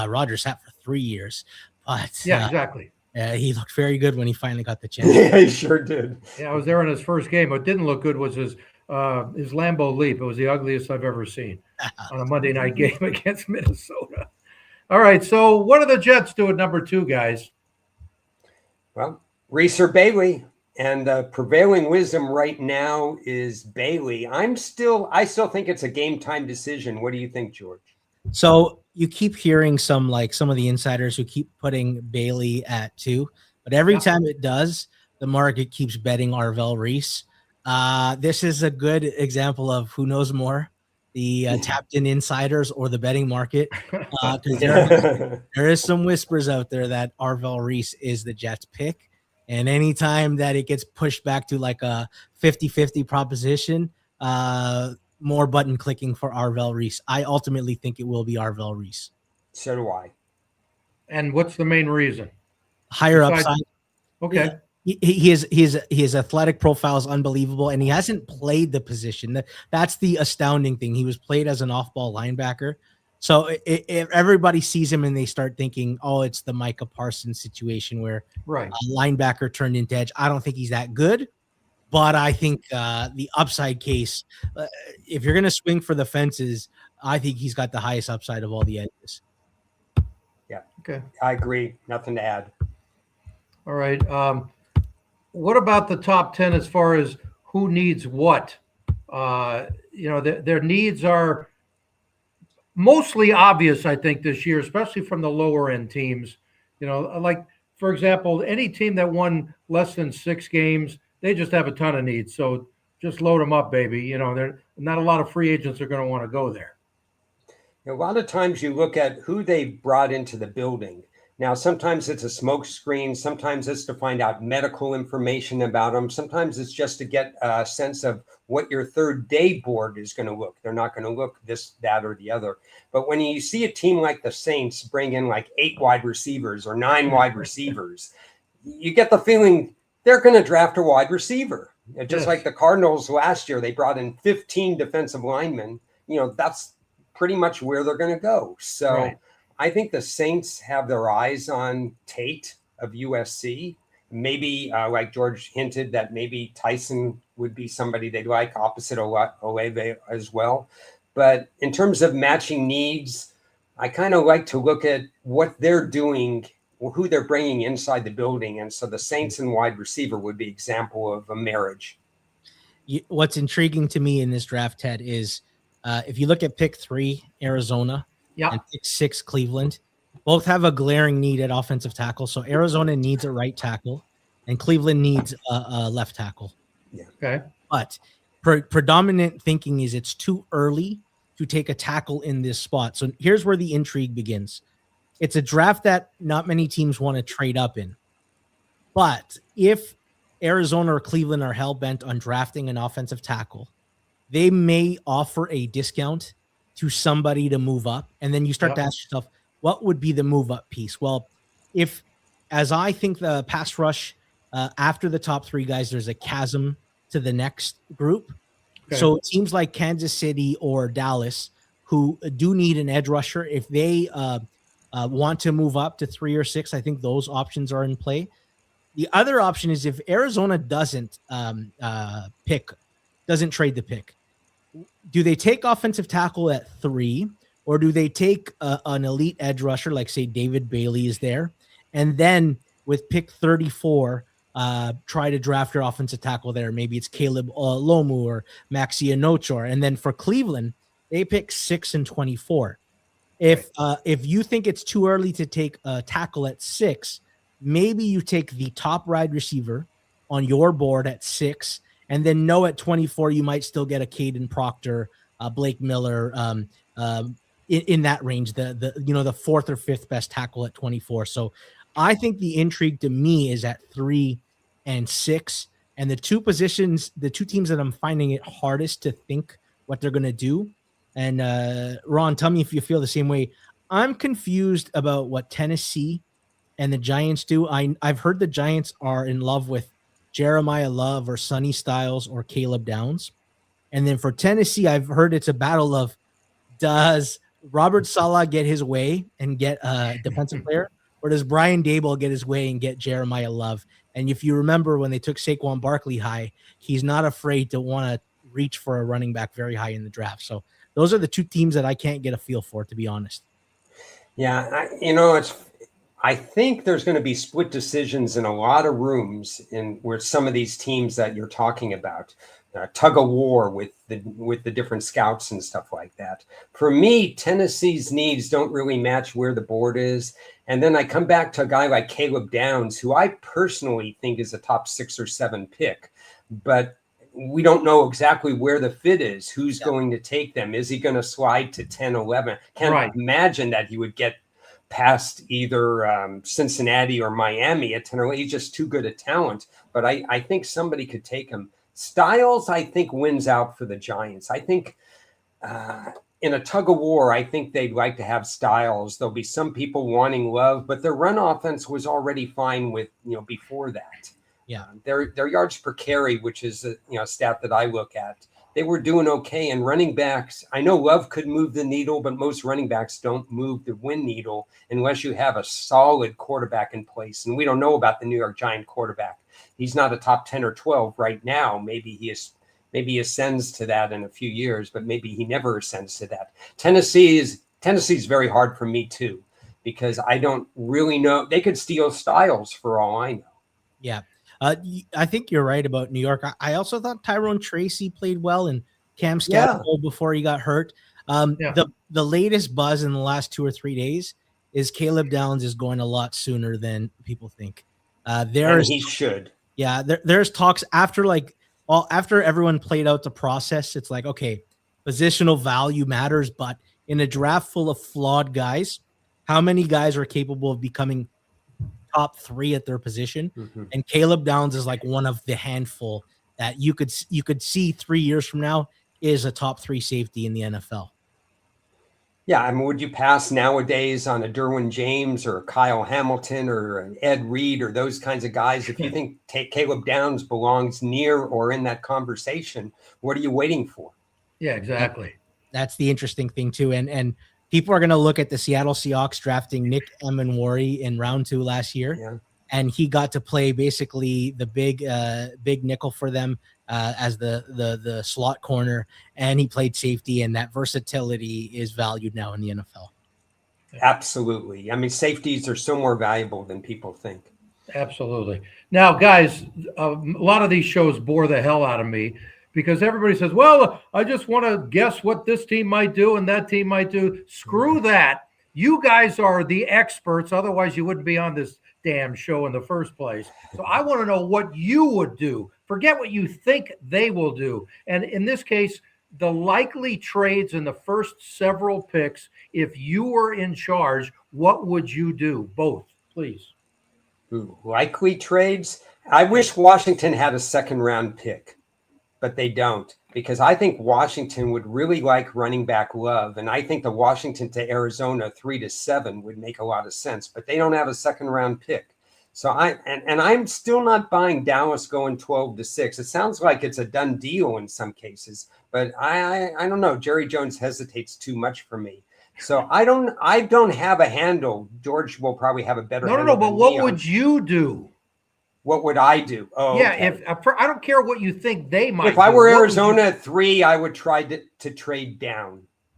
Rodgers sat for 3 years. But exactly. He looked very good when he finally got the chance. Yeah, he sure did. Yeah, I was there in his first game. What didn't look good was his Lambeau leap. It was the ugliest I've ever seen on a Monday night game against Minnesota. All right, so what do the Jets do at number 2, guys? Well, Reese or Bailey, and the prevailing wisdom right now is Bailey. I still think it's a game time decision. What do you think, George? So you keep hearing some of the insiders who keep putting Bailey at 2, but every time it does, the market keeps betting Arvell Reese. This is a good example of who knows more, the tapped in insiders or the betting market. Because there is some whispers out there that Arvell Reese is the Jets pick. And anytime that it gets pushed back to like a 50-50 proposition, more button clicking for Arvell Reese. I ultimately think it will be Arvell Reese. So do I. And what's the main reason? Higher upside. Okay. His athletic profile is unbelievable, and he hasn't played the position. That's the astounding thing. He was played as an off-ball linebacker. So if everybody sees him and they start thinking, oh, it's the Micah Parsons situation where a linebacker turned into edge. I don't think he's that good, But I think the upside case, if you're going to swing for the fences, I think he's got the highest upside of all the edges. Yeah. Okay. I agree. Nothing to add. All right. What about the top 10 as far as who needs what? Their needs are mostly obvious, I think, this year, especially from the lower end teams. Like, for example, any team that won less than 6 games, they just have a ton of needs. So just load them up, baby. There not a lot of free agents are going to want to go there. A lot of times you look at who they brought into the building. Now, sometimes it's a smoke screen. Sometimes it's to find out medical information about them. Sometimes it's just to get a sense of what your third day board is going to look. They're not going to look this, that, or the other. But when you see a team like the Saints bring in like 8 wide receivers or 9 wide receivers, you get the feeling they're going to draft a wide receiver. Just like the Cardinals last year, they brought in 15 defensive linemen. That's pretty much where they're going to go. So right. I think the Saints have their eyes on Tate of USC. Maybe like George hinted that maybe Tyson would be somebody they'd like opposite Olave as well. But in terms of matching needs, I kind of like to look at what they're doing, who they're bringing inside the building. And so the Saints and wide receiver would be example of a marriage. What's intriguing to me in this draft, Ted, is if you look at pick 3, Arizona, and pick 6, Cleveland, both have a glaring need at offensive tackle. So Arizona needs a right tackle and Cleveland needs a left tackle. Yeah. Okay. But predominant thinking is it's too early to take a tackle in this spot. So here's where the intrigue begins. It's a draft that not many teams want to trade up in. But if Arizona or Cleveland are hell-bent on drafting an offensive tackle, they may offer a discount to somebody to move up. And then you start to ask yourself, what would be the move up piece? Well, as I think the pass rush after the top 3 guys, there's a chasm to the next group. Okay. So it seems like Kansas City or Dallas, who do need an edge rusher, if they want to move up to 3 or 6, I think those options are in play. The other option is if Arizona doesn't trade the pick, do they take offensive tackle at 3, or do they take an elite edge rusher like, say, David Bailey is there, and then with pick 34, try to draft your offensive tackle there? Maybe it's Caleb Lomu or Maxi Anochor. And then for Cleveland, they pick 6 and 24. If you think it's too early to take a tackle at 6, maybe you take the top wide receiver on your board at 6, and then know at 24 you might still get a Caden Proctor, Blake Miller, in that range, the 4th or 5th best tackle at 24. So I think the intrigue to me is at 3 and 6, and the two teams that I'm finding it hardest to think what they're going to do. And Ron, tell me if you feel the same way. I'm confused about what Tennessee and the Giants do. I've heard the Giants are in love with Jeremiah Love or Sonny Styles or Caleb Downs. And then for Tennessee, I've heard it's a battle of, does Robert Saleh get his way and get a defensive player, or does Brian Daboll get his way and get Jeremiah Love? And if you remember when they took Saquon Barkley high, he's not afraid to want to reach for a running back very high in the draft. So those are the two teams that I can't get a feel for, to be honest. Yeah, I think there's going to be split decisions in a lot of rooms where some of these teams that you're talking about, tug of war with the different scouts and stuff like that. For me, Tennessee's needs don't really match where the board is. And then I come back to a guy like Caleb Downs, who I personally think is a top 6 or 7 pick, but we don't know exactly where the fit is, who's going to take them. Is he going to slide to 10, 11? Can't imagine that he would get past either Cincinnati or Miami at 10 or 11. He's just too good a talent, but I think somebody could take him. Styles, I think, wins out for the Giants. I think in a tug of war, I think they'd like to have Styles. There'll be some people wanting Love, but their run offense was already fine with, before that. Yeah. Their yards per carry, which is a stat that I look at, they were doing okay. And running backs, I know Love could move the needle, but most running backs don't move the win needle unless you have a solid quarterback in place. And we don't know about the New York Giant quarterback. He's not a top 10 or 12 right now. Maybe he ascends to that in a few years, but maybe he never ascends to that. Tennessee's very hard for me too, because I don't really know. They could steal Styles for all I know. Yeah. I think you're right about New York. I also thought Tyrone Tracy played well, and Cam Scattergold before he got hurt. The latest buzz in the last 2 or 3 days is Caleb Downs is going a lot sooner than people think. He should. Yeah, there's talks after everyone played out the process. It's like, okay, positional value matters, but in a draft full of flawed guys, how many guys are capable of becoming top 3 at their position? Mm-hmm. And Caleb Downs is like one of the handful that you could see 3 years from now is a top 3 safety in the NFL. Yeah, I mean, would you pass nowadays on a Derwin James or a Kyle Hamilton or an Ed Reed or those kinds of guys? If you think Caleb Downs belongs near or in that conversation, what are you waiting for? Yeah, exactly. That's the interesting thing too. And people are going to look at the Seattle Seahawks drafting Nick Emenwari in round 2 last year, and he got to play basically the big nickel for them as the slot corner, and he played safety, and that versatility is valued now in the NFL. Absolutely. I mean, safeties are so more valuable than people think. Absolutely. Now, guys, a lot of these shows bore the hell out of me, because everybody says, well, I just want to guess what this team might do and that team might do. Screw that. You guys are the experts. Otherwise, you wouldn't be on this damn show in the first place. So I want to know what you would do. Forget what you think they will do. And in this case, the likely trades in the first several picks, if you were in charge, what would you do? Both, please. Likely trades? I wish Washington had a second-round pick, but they don't, because I think Washington would really like running back Love, and I think the Washington to Arizona 3-7 would make a lot of sense, but they don't have a second-round pick. So I'm still not buying Dallas going 12-6. It sounds like it's a done deal in some cases, but I don't know. Jerry Jones hesitates too much for me. So I don't have a handle. George will probably have a better handle. No, but what would you do? What would I do? Oh, yeah. okay. If I don't care what you think they might. If I were Arizona at 3, I would try to trade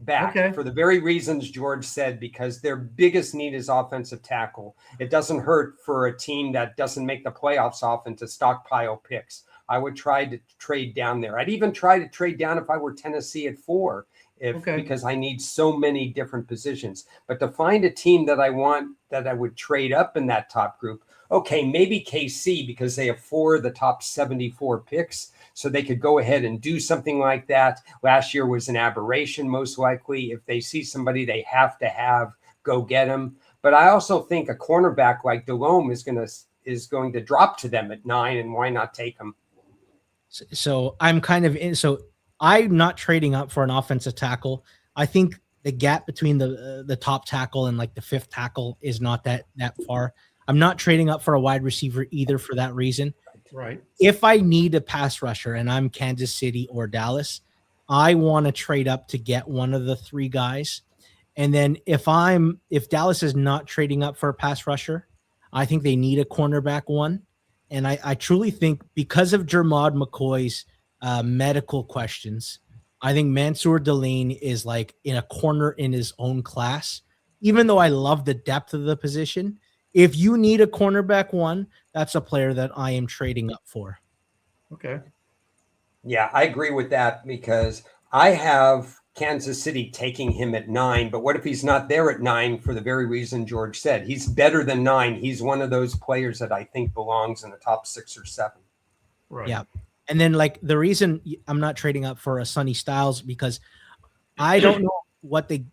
back for the very reasons George said, because their biggest need is offensive tackle. It doesn't hurt for a team that doesn't make the playoffs often to stockpile picks. I would try to trade down there. I'd even try to trade down if I were Tennessee at 4, because I need so many different positions. But to find a team that I want, that I would trade up in that top group. Okay, maybe KC, because they have 4 of the top 74 picks, so they could go ahead and do something like that. Last year was an aberration, most likely. If they see somebody they have to have, go get them. But I also think a cornerback like Delhomme is going to drop to them at 9, and why not take him? So I'm kind of in. So I'm not trading up for an offensive tackle. I think the gap between the top tackle and like the 5th tackle is not that far. I'm not trading up for a wide receiver either for that reason. Right. If I need a pass rusher and I'm Kansas City or Dallas, I want to trade up to get one of the 3 guys. And then if Dallas is not trading up for a pass rusher, I think they need a cornerback 1. And I truly think, because of Jermod McCoy's medical questions, I think Mansour Delane is like in a corner in his own class. Even though I love the depth of the position, if you need a cornerback 1, that's a player that I am trading up for. Okay. Yeah, I agree with that, because I have Kansas City taking him at 9. But what if he's not there at 9 for the very reason George said? He's better than 9. He's one of those players that I think belongs in the top 6 or 7. Right. Yeah. And then like the reason I'm not trading up for a Sonny Styles, because I don't know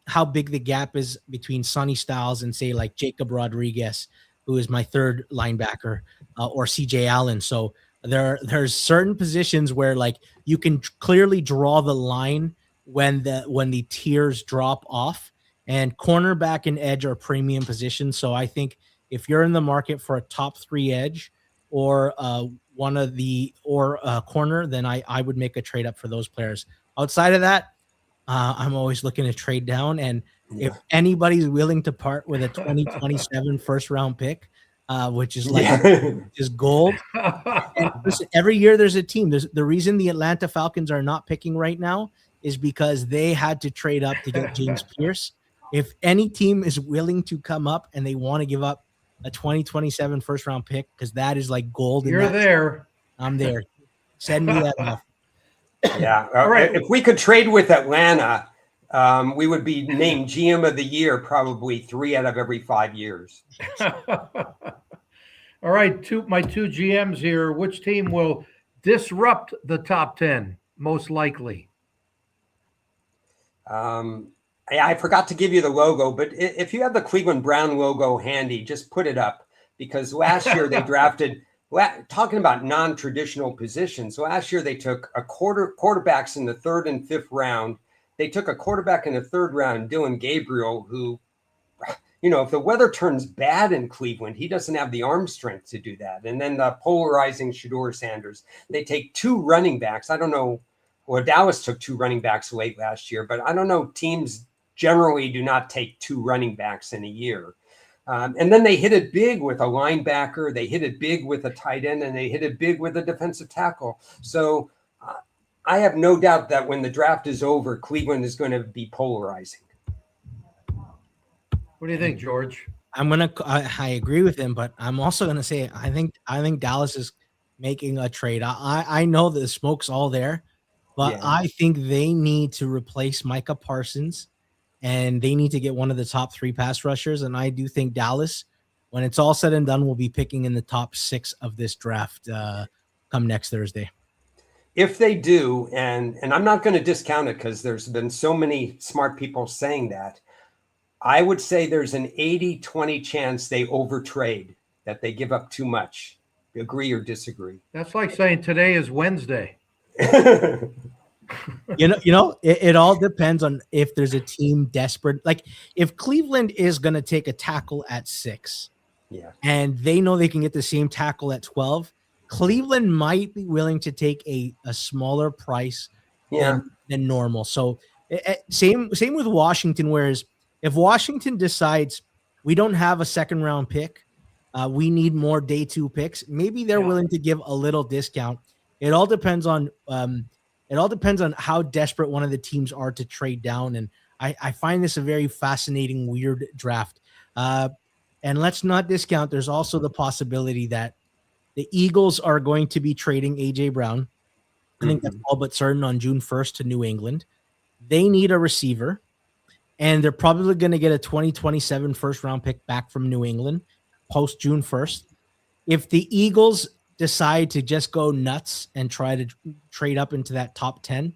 how big the gap is between Sonny Styles and say like Jacob Rodriguez, who is my 3rd linebacker, or CJ Allen. So there's certain positions where like you can clearly draw the line when the tiers drop off, and cornerback and edge are premium positions. So I think if you're in the market for a top 3 edge or a one of the corner, then I would make a trade up for those players. Outside of that, I'm always looking to trade down. And if anybody's willing to part with a 2027 first round pick, which is just gold. And listen, every year there's a team. The reason the Atlanta Falcons are not picking right now is because they had to trade up to get James Pierce. If any team is willing to come up and they want to give up a 2027 first round pick, because that is like gold. You're there. I'm there. Send me that off. Yeah. All right. If we could trade with Atlanta, we would be named GM of the year probably 3 out of every 5 years. All right. My two GMs here. Which team will disrupt the top 10 most likely? I forgot to give you the logo, but if you have the Cleveland Brown logo handy, just put it up, because last year they drafted, talking about non-traditional positions, last year they took quarterbacks in the 3rd and 5th round. They took a quarterback in the 3rd round, Dylan Gabriel, who, if the weather turns bad in Cleveland, he doesn't have the arm strength to do that. And then the polarizing Shedeur Sanders. They take 2 running backs. I don't know. Well, Dallas took 2 running backs late last year, but I don't know. Teams generally do not take 2 running backs in a year. And then they hit it big with a linebacker. They hit it big with a tight end, and they hit it big with a defensive tackle. So I have no doubt that when the draft is over, Cleveland is going to be polarizing. What do you think, George? I agree with him, but I'm also going to say I think Dallas is making a trade. I know the smoke's all there, but I think they need to replace Micah Parsons, and they need to get one of the top 3 pass rushers. And I do think Dallas, when it's all said and done, will be picking in the top 6 of this draft come next Thursday. If they do, and I'm not going to discount it because there's been so many smart people saying that, I would say there's an 80-20 chance they overtrade, that they give up too much. Agree or disagree? That's like saying today is Wednesday. It all depends on if there's a team desperate. Like if Cleveland is going to take a tackle at 6, and they know they can get the same tackle at 12, Cleveland might be willing to take a smaller price than normal. So same with Washington. Whereas if Washington decides we don't have a 2nd round pick, we need more day 2 picks, maybe they're willing to give a little discount. It all depends on how desperate one of the teams are to trade down. And I find this a very fascinating, weird draft. And let's not discount, there's also the possibility that the Eagles are going to be trading A.J. Brown. I think that's all but certain on June 1st to New England. They need a receiver, and they're probably going to get a 2027 first round pick back from New England post June 1st. If the Eagles decide to just go nuts and try to trade up into that top 10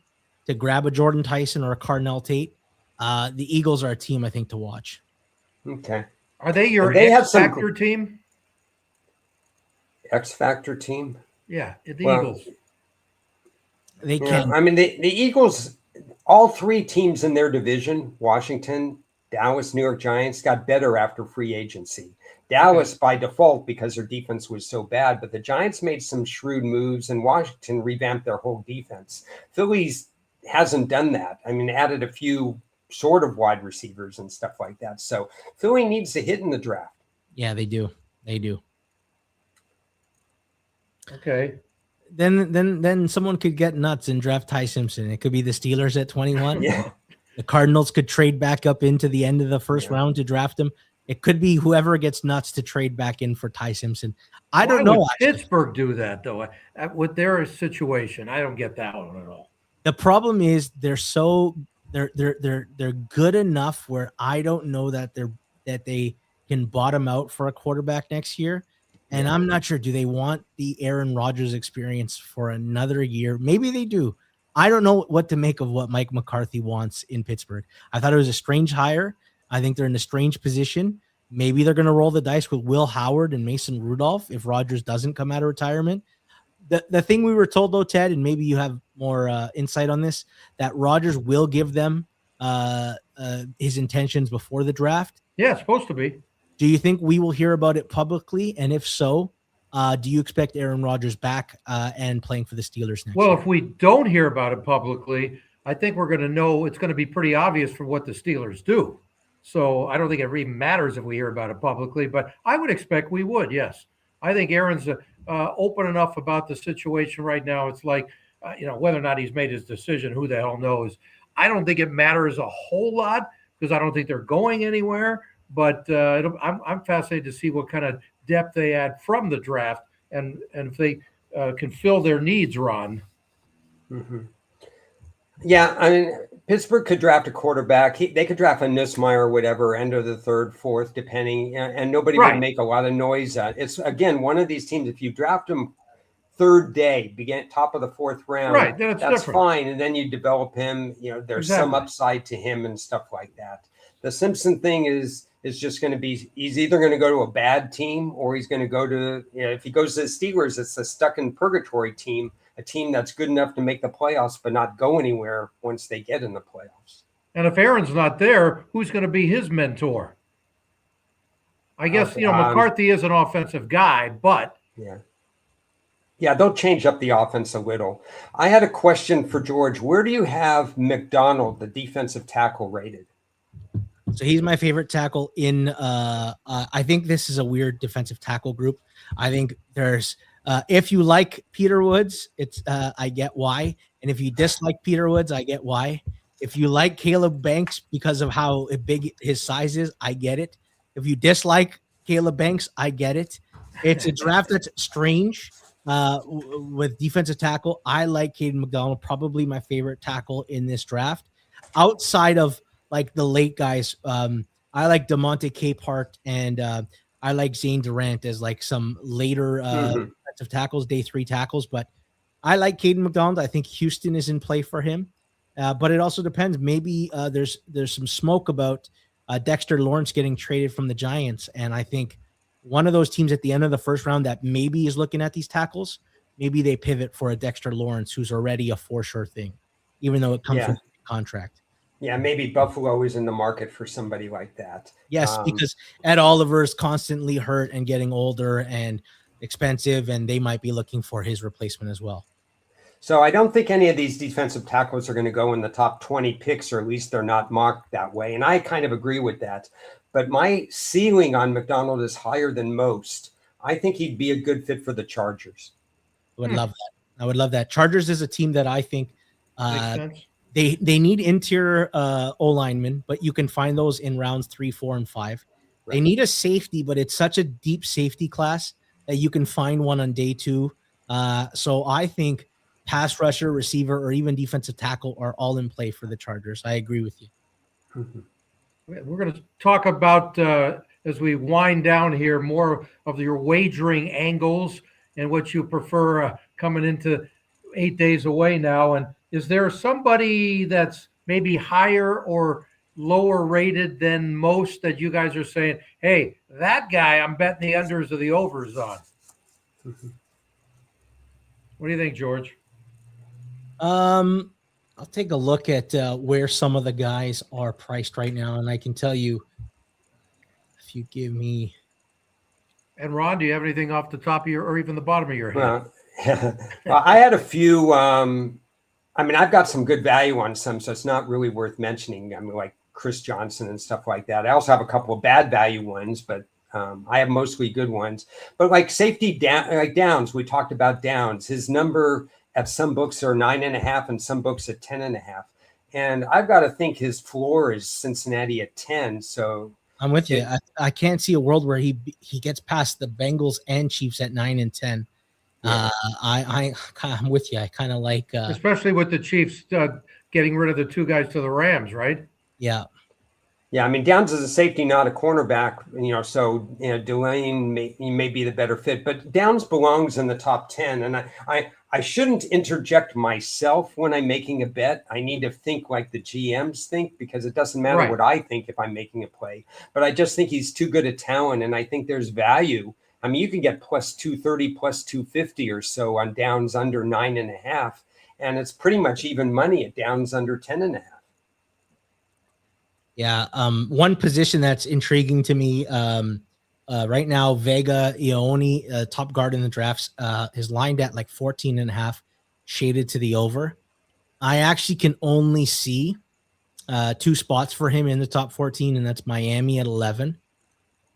to grab a Jordan Tyson or a Cardinal Tate, the Eagles are a team I think to watch. Okay. Are they your X Factor team? X Factor team? Yeah, the Eagles. They can. I mean, the Eagles, all 3 teams in their division, Washington, Dallas, New York Giants, got better after free agency. Dallas by default because their defense was so bad, but the Giants made some shrewd moves and Washington revamped their whole defense. Phillies hasn't done that. I mean, added a few sort of wide receivers and stuff like that. So Philly needs to hit in the draft. Yeah, they do. They do. Okay. Then someone could get nuts and draft Ty Simpson. It could be the Steelers at 21. Yeah. The Cardinals could trade back up into the end of the first round to draft him. It could be whoever gets nuts to trade back in for Ty Simpson. I don't know. Why would Pittsburgh do that though? With their situation, I don't get that one at all. The problem is they're good enough where I don't know that they can bottom out for a quarterback next year. And I'm not sure. Do they want the Aaron Rodgers experience for another year? Maybe they do. I don't know what to make of what Mike McCarthy wants in Pittsburgh. I thought it was a strange hire. I think they're in a strange position. Maybe they're going to roll the dice with Will Howard and Mason Rudolph if Rodgers doesn't come out of retirement. The thing we were told, though, Ted, and maybe you have more insight on this, that Rodgers will give them his intentions before the draft. Yeah, it's supposed to be. Do you think we will hear about it publicly? And if so, Do you expect Aaron Rodgers back and playing for the Steelers next Well, year? if we don't hear about it publicly, I think we're going to know it's going to be pretty obvious for what the Steelers do. So I don't think it really matters if we hear about it publicly, but I would expect we would, yes. I think Aaron's open enough about the situation right now. It's like, whether or not he's made his decision, who the hell knows. I don't think it matters a whole lot because I don't think they're going anywhere. But I'm fascinated to see what kind of depth they add from the draft and if they can fill their needs, Ron. Mm-hmm. Yeah, I mean, Pittsburgh could draft a quarterback. They could draft a Nussmeier or whatever, end of the third, fourth, depending, and nobody would make a lot of noise. It's, again, one of these teams, if you draft them third day, begin top of the fourth round, right, then that's fine. And then you develop him, there's some upside to him and stuff like that. The Simpson thing is just going to be, he's either going to go to a bad team or he's going to go to, if he goes to the Steelers, it's a stuck in purgatory team, a team that's good enough to make the playoffs but not go anywhere once they get in the playoffs. And if Aaron's not there, who's going to be his mentor? I guess, McCarthy is an offensive guy, but. Yeah, they'll change up the offense a little. I had a question for George. Where do you have McDonald, the defensive tackle, rated? So he's my favorite tackle in I think this is a weird defensive tackle group. I think there's if you like Peter Woods, it's I get why. And if you dislike Peter Woods, I get why. If you like Caleb Banks because of how big his size is, I get it. If you dislike Caleb Banks, I get it. It's a draft that's strange with defensive tackle. I like Caden McDonald, probably my favorite tackle in this draft. Outside of like the late guys, I like DeMonte Capehart and I like Zane Durant as like some later defensive tackles, day 3 tackles. But I like Caden McDonald. I think Houston is in play for him. But it also depends. Maybe there's some smoke about Dexter Lawrence getting traded from the Giants. And I think one of those teams at the end of the first round that maybe is looking at these tackles, maybe they pivot for a Dexter Lawrence who's already a for sure thing, even though it comes with a contract. Yeah, maybe Buffalo is in the market for somebody like that. Yes, because Ed Oliver is constantly hurt and getting older and expensive, and they might be looking for his replacement as well. So I don't think any of these defensive tackles are going to go in the top 20 picks, or at least they're not marked that way. And I kind of agree with that. But my ceiling on McDonald is higher than most. I think he'd be a good fit for the Chargers. I would love that. I would love that. Chargers is a team that I think they need interior O-linemen, but you can find those in rounds 3, 4, and 5. Right. They need a safety, but it's such a deep safety class that you can find one on day 2. So I think pass rusher, receiver, or even defensive tackle are all in play for the Chargers. I agree with you. Mm-hmm. We're going to talk about, as we wind down here, more of your wagering angles and what you prefer coming into 8 days away now. And is there somebody that's maybe higher or lower rated than most that you guys are saying, hey, that guy, I'm betting the unders or the overs on? Mm-hmm. What do you think, George? I'll take a look at where some of the guys are priced right now, and I can tell you if you give me. And Ron, do you have anything off the top of your, or even the bottom of your head? Well, I had a few. I mean, I've got some good value on some, so it's not really worth mentioning. I mean, like Chris Johnson and stuff like that. I also have a couple of bad value ones, but I have mostly good ones. But like safety down, like Downs, we talked about Downs. His number at some books are 9.5 and some books at 10.5. And I've got to think his floor is Cincinnati at 10. So I'm with you. I can't see a world where he gets past the Bengals and Chiefs at 9 and 10. Yeah. I'm with you. I kind of like, especially with the Chiefs getting rid of the 2 guys to the Rams, right? Yeah. Yeah, I mean, Downs is a safety, not a cornerback, so, Delane may be the better fit, but Downs belongs in the top 10. And I shouldn't interject myself when I'm making a bet. I need to think like the GMs think, because it doesn't matter what I think if I'm making a play, but I just think he's too good a talent. And I think there's value. I mean, you can get plus 230, plus 250 or so on Downs under 9.5. And it's pretty much even money at Downs under 10.5. Yeah. One position that's intriguing to me, Right now, Vega Ione, top guard in the drafts, is lined at like 14.5, shaded to the over. I actually can only see 2 spots for him in the top 14, and that's Miami at 11.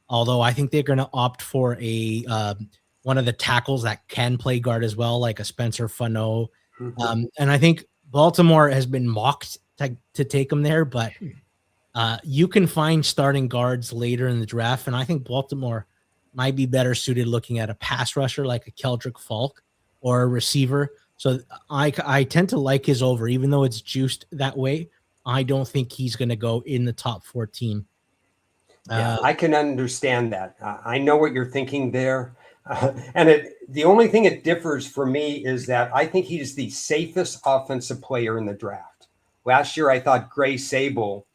Although I think they're going to opt for a one of the tackles that can play guard as well, like a Spencer Fano. And I think Baltimore has been mocked to take him there, but you can find starting guards later in the draft, and I think Baltimore might be better suited looking at a pass rusher like a Keldrick Falk or a receiver. So I tend to like his over, even though it's juiced that way. I don't think he's going to go in the top 14. Yeah, I can understand that. I know what you're thinking there. And the only thing it differs for me is that I think he's the safest offensive player in the draft. Last year, I thought Gray Sable,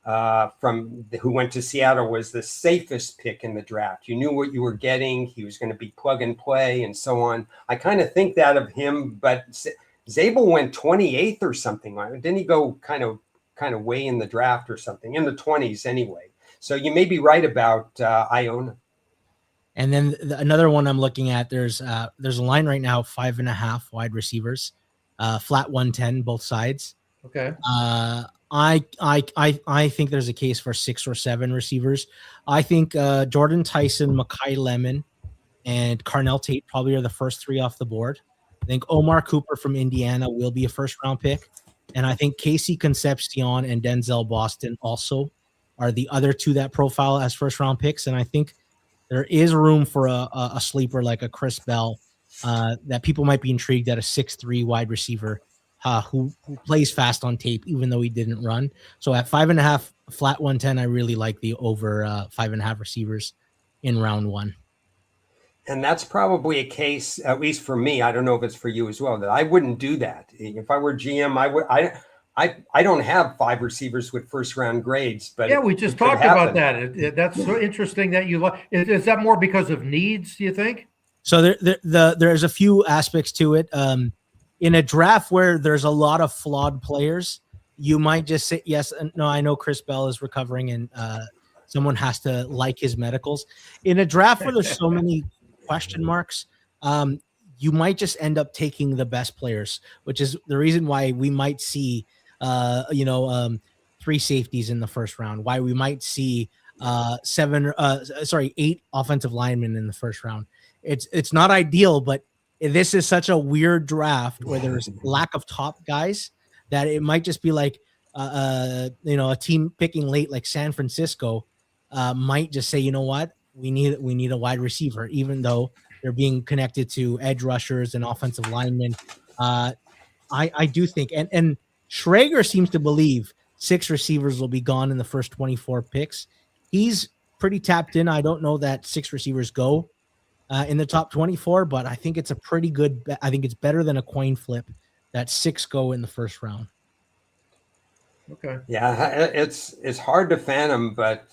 who went to Seattle, was the safest pick in the draft. You knew what you were getting. He was going to be plug and play and so on. I kind of think that of him, but Zabel went 28th or something. Didn't he go kind of way in the draft or something, in the 20s anyway? So you may be right about Iona. And then another one I'm looking at, there's a line right now, 5.5 wide receivers, flat 110, both sides. Okay. I think there's a case for 6 or 7 receivers. I think Jordan Tyson, Mekhi Lemon, and Carnell Tate probably are the first 3 off the board. I think Omar Cooper from Indiana will be a first-round pick. And I think Casey Concepcion and Denzel Boston also are the other 2 that profile as first-round picks. And I think there is room for a sleeper like a Chris Bell that people might be intrigued at, a 6'3" wide receiver who plays fast on tape, even though he didn't run. So at 5.5, flat 110, I really like the over 5.5 receivers in round 1. And that's probably a case, at least for me, I don't know if it's for you as well, that I wouldn't do that. If I were GM, I don't have 5 receivers with first round grades, but yeah, we just talked about that. That's so interesting that you like. Is that more because of needs, do you think? So there's a few aspects to it. In a draft where there's a lot of flawed players, you might just say yes and no. I know Chris Bell is recovering, and someone has to like his medicals. In a draft where there's so many question marks, you might just end up taking the best players, which is the reason why we might see 3 safeties in the first round, why we might see 8 offensive linemen in the first round. It's not ideal, but this is such a weird draft where there's lack of top guys that it might just be like a team picking late like San Francisco might just say, you know what, we need a wide receiver, even though they're being connected to edge rushers and offensive linemen. I do think, and Schrager seems to believe 6 receivers will be gone in the first 24 picks. He's pretty tapped in. I don't know that 6 receivers go in the top 24, but I think it's a pretty good bet. I think it's better than a coin flip that 6 go in the first round. Okay. Yeah, it's hard to fathom, but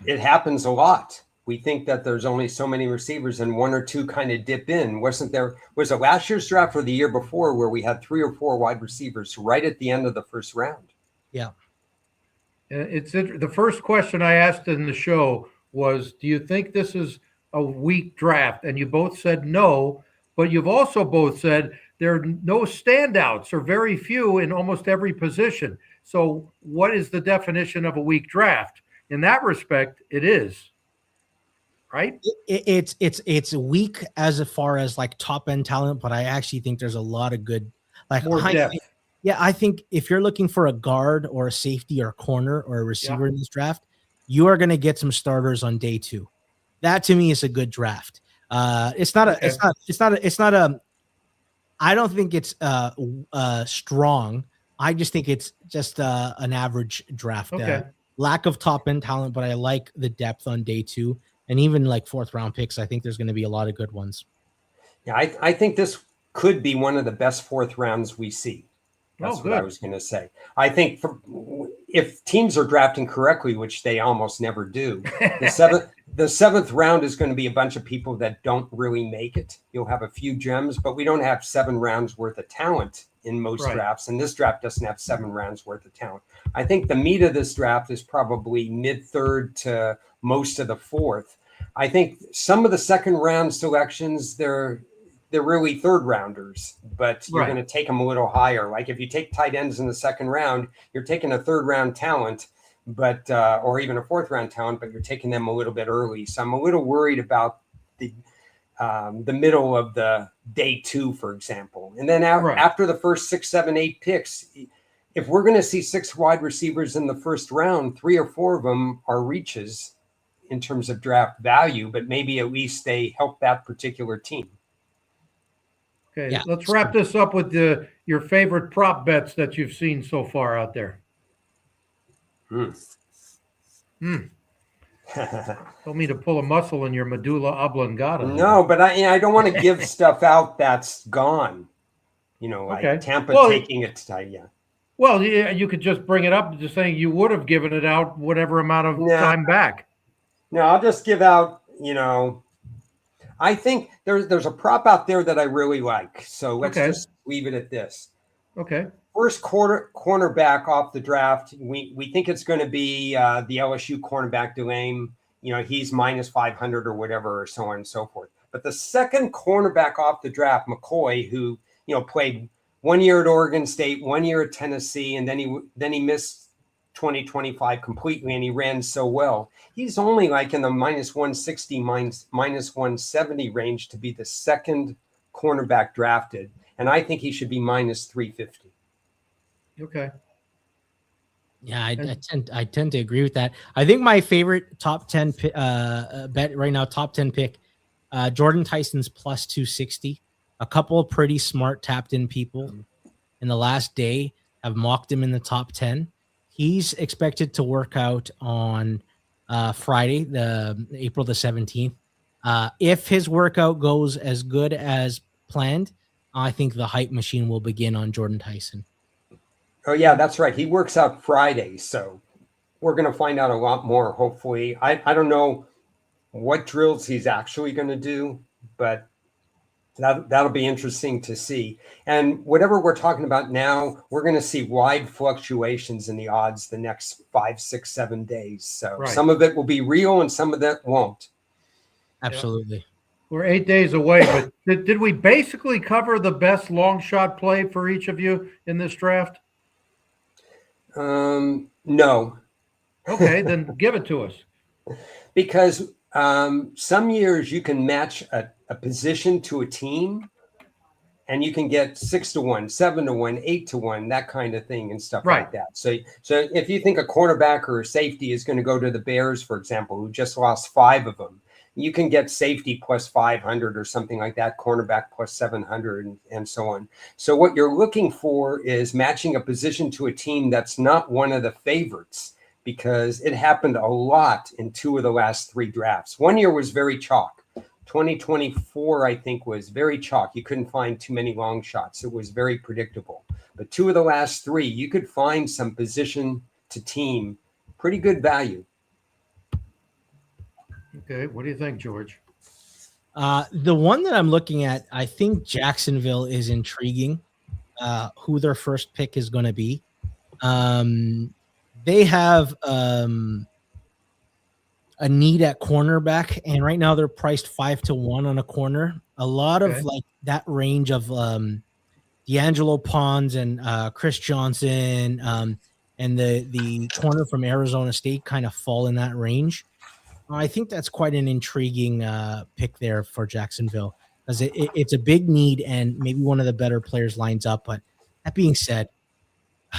it happens a lot. We think that there's only so many receivers and 1 or 2 kind of dip in. Was it last year's draft or the year before where we had 3 or 4 wide receivers right at the end of the first round? Yeah. It's the first question I asked in the show was, do you think this is a weak draft? And you both said no, but you've also both said there are no standouts or very few in almost every position. So what is the definition of a weak draft? In that respect, it is. Right? It's weak as far as like top end talent, but I actually think there's a lot of good, like more depth. I think if you're looking for a guard or a safety or a corner or a receiver in this draft, you are going to get some starters on day 2. That to me is a good draft. It's not a. I don't think it's strong. I just think it's just an average draft. Okay. Lack of top end talent, but I like the depth on day 2. And even like 4th round picks, I think there's going to be a lot of good ones. Yeah, I think this could be one of the best 4th rounds we see. That's what I was going to say. I think if teams are drafting correctly, which they almost never do, the seventh round is going to be a bunch of people that don't really make it. You'll have a few gems, but we don't have 7 rounds worth of talent in most drafts. And this draft doesn't have 7 rounds worth of talent. I think the meat of this draft is probably mid-3rd to most of the 4th. I think some of the second round selections, they're really third rounders, but you're going to take them a little higher. Like if you take tight ends in the second round, you're taking a third round talent, but or even a fourth round talent, but you're taking them a little bit early. So I'm a little worried about the middle of the day 2, for example. And then after the first 6, 7, 8 picks, if we're going to see 6 wide receivers in the first round, 3 or 4 of them are reaches in terms of draft value, but maybe at least they help that particular team. Okay, let's wrap this up with your favorite prop bets that you've seen so far out there. Told me to pull a muscle in your medulla oblongata. No, but I don't want to give stuff out that's gone. Like Tampa taking it to Well, yeah, you could just bring it up, just saying you would have given it out whatever amount of time back. No, I'll just give out, I think there's a prop out there that I really like. So let's just leave it at this. Okay. First cornerback off the draft. We think it's going to be the LSU cornerback Delane. He's minus 500 or whatever, or so on and so forth. But the second cornerback off the draft, McCoy, who played 1 year at Oregon State, 1 year at Tennessee, and then he missed 2025 completely, and he ran so well. He's only like in the minus 160, minus 170 range to be the second cornerback drafted, and I think he should be minus 350. Okay. Yeah, I tend to agree with that. I think my favorite top 10 bet right now, top 10 pick, Jordan Tyson's plus 260. A couple of pretty smart tapped in people in the last day have mocked him in the top 10. He's expected to work out on Friday, April the 17th. If his workout goes as good as planned, I think the hype machine will begin on Jordan Tyson. Oh, yeah, that's right. He works out Friday, so we're going to find out a lot more, hopefully. I don't know what drills he's actually going to do, but that'll be interesting to see. And whatever we're talking about now, we're going to see wide fluctuations in the odds the next 5, 6, 7 days. So some of it will be real and some of that won't. Absolutely. Yeah. We're 8 days away, but did we basically cover the best long shot play for each of you in this draft? No. Okay, then give it to us. Because some years you can match a position to a team, and you can get 6-1, 7-1, 8-1, that kind of thing, and stuff like that. So if you think a cornerback or a safety is going to go to the Bears, for example, who just lost 5 of them, you can get safety plus 500 or something like that, cornerback plus 700, and so on. So what you're looking for is matching a position to a team that's not one of the favorites, because it happened a lot in 2 of the last 3 drafts. 1 year was very chalk. 2024, I think, was very chalk. You couldn't find too many long shots. It was very predictable. But 2 of the last 3, you could find some position to team, pretty good value. Okay, what do you think, George? The one that I'm looking at, I think Jacksonville is intriguing. Who their first pick is going to be. They have a need at cornerback, and right now they're priced 5-1 on a corner. A lot of like that range of D'Angelo Pons and Chris Johnson and the corner from Arizona State kind of fall in that range. I think that's quite an intriguing pick there for Jacksonville, because it's a big need and maybe one of the better players lines up. But that being said,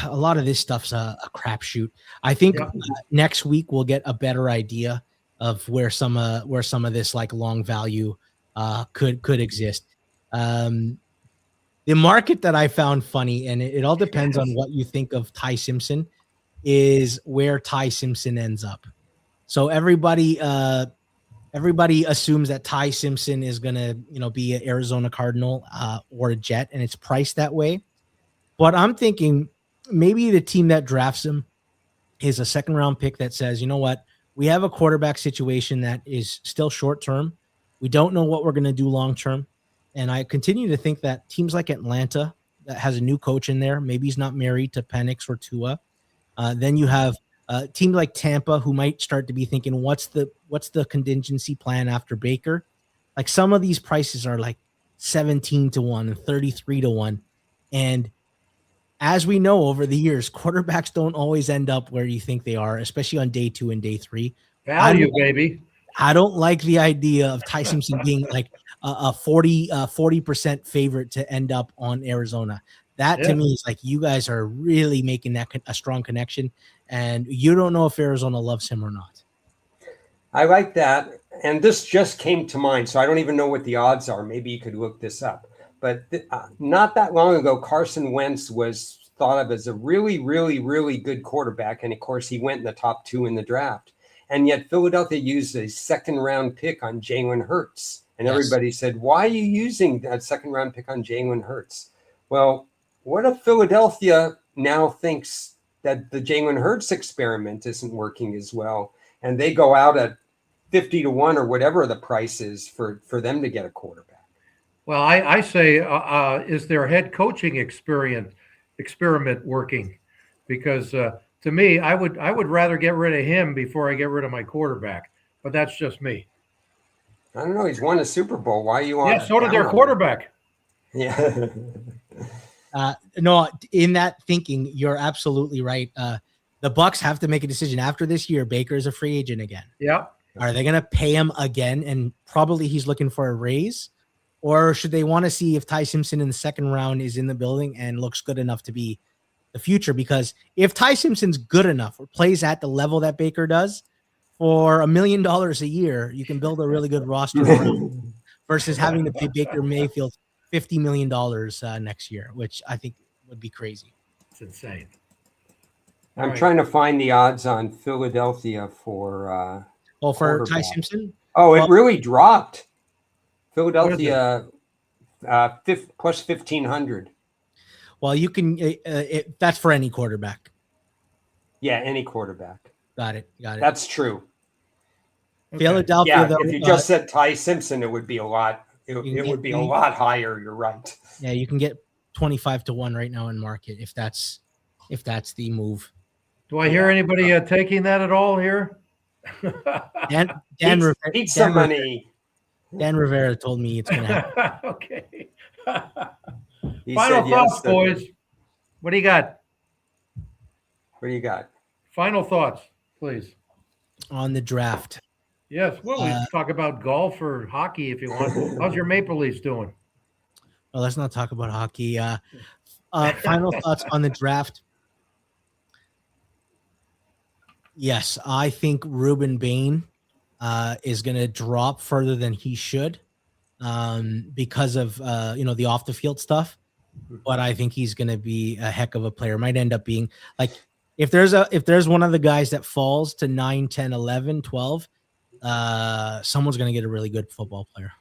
a lot of this stuff's a crapshoot. I think next week we'll get a better idea of where some of this like long value could exist. The market that I found funny, and it all depends on what you think of Ty Simpson, is where Ty Simpson ends up. So everybody assumes that Ty Simpson is gonna, be an Arizona Cardinal or a Jet, and it's priced that way. But I'm thinking maybe the team that drafts him is a second round pick that says, you know what, we have a quarterback situation that is still short term. We don't know what we're gonna do long term, and I continue to think that teams like Atlanta, that has a new coach in there, maybe he's not married to Penix or Tua. Then you have teams like Tampa, who might start to be thinking, what's the contingency plan after Baker? Like some of these prices are like 17-1 and 33-1. And as we know over the years, quarterbacks don't always end up where you think they are, especially on day 2 and day 3. Value, baby. I don't like the idea of Ty Simpson being like a 40% favorite to end up on Arizona. That to me is like, you guys are really making that a strong connection, and you don't know if Arizona loves him or not. I like that. And this just came to mind, so I don't even know what the odds are. Maybe you could look this up. But not that long ago, Carson Wentz was thought of as a really, really, really good quarterback. And of course, he went in the top 2 in the draft. And yet Philadelphia used a second-round pick on Jalen Hurts. And everybody said, why are you using that second-round pick on Jalen Hurts? Well, what if Philadelphia now thinks that the Jalen Hurts experiment isn't working as well, and they go out at 50-1 or whatever the price is for them to get a quarterback? Well, I say, is their head coaching experiment working? Because to me, I would rather get rid of him before I get rid of my quarterback. But that's just me. I don't know. He's won a Super Bowl. Why are you on? Yeah, so did their quarterback. Yeah. No, in that thinking, you're absolutely right. The Bucs have to make a decision after this year. Baker is a free agent again. Yeah. Are they going to pay him again? And probably he's looking for a raise. Or should they want to see if Ty Simpson in the second round is in the building and looks good enough to be the future? Because if Ty Simpson's good enough or plays at the level that Baker does, for $1 million a year, you can build a really good roster around versus having to pay Baker Mayfield $50 million next year, which I think would be crazy. It's insane. I'm trying to find the odds on Philadelphia for for Ty Simpson. It really dropped. Philadelphia plus 1,500. Well, you can. That's for any quarterback. Yeah, any quarterback. Got it. That's true. Okay. Philadelphia. Yeah, though, if you just said Ty Simpson, it would be a lot. It would be a lot higher. You're right. Yeah, you can get 25-1 right now in market if that's the move. Do I hear anybody taking that at all here? Dan money. Dan Rivera told me it's going to happen. Okay. Final thoughts, boys. What do you got? What do you got? Final thoughts, please. On the draft. Yes. Well, we talk about golf or hockey if you want. How's your Maple Leafs doing? Well, let's not talk about hockey. Final thoughts on the draft. Yes, I think Ruben Bain is going to drop further than he should because of the off the field stuff. But I think he's going to be a heck of a player. Might end up being like if there's one of the guys that falls to 9, 10, 11, 12, someone's going to get a really good football player.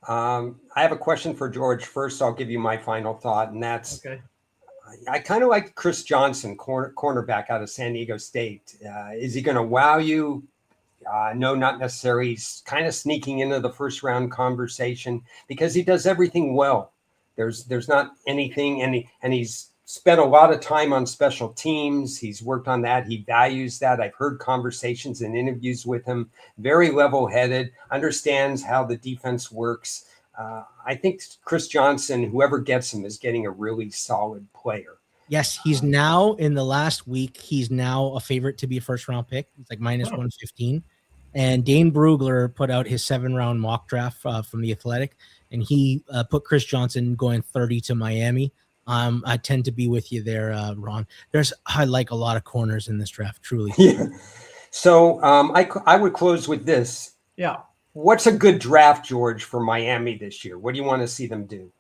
I have a question for George. First, I'll give you my final thought, and that's okay. I kind of like Chris Johnson, cornerback out of San Diego State. Is he going to wow you? No, not necessarily. He's kind of sneaking into the first round conversation because he does everything well. There's not anything, and he's spent a lot of time on special teams. He's worked on that. He values that. I've heard conversations and interviews with him. Very level-headed, understands how the defense works. I think Chris Johnson, whoever gets him, is getting a really solid player. Yes, he's now in the last week. He's now a favorite to be a first-round pick. It's like minus 115. And Dane Brugler put out his 7-round mock draft from The Athletic, and he put Chris Johnson going 30 to Miami. I tend to be with you there, Ron. I like a lot of corners in this draft, truly. Yeah. So I would close with this. Yeah. What's a good draft, George, for Miami this year? What do you want to see them do?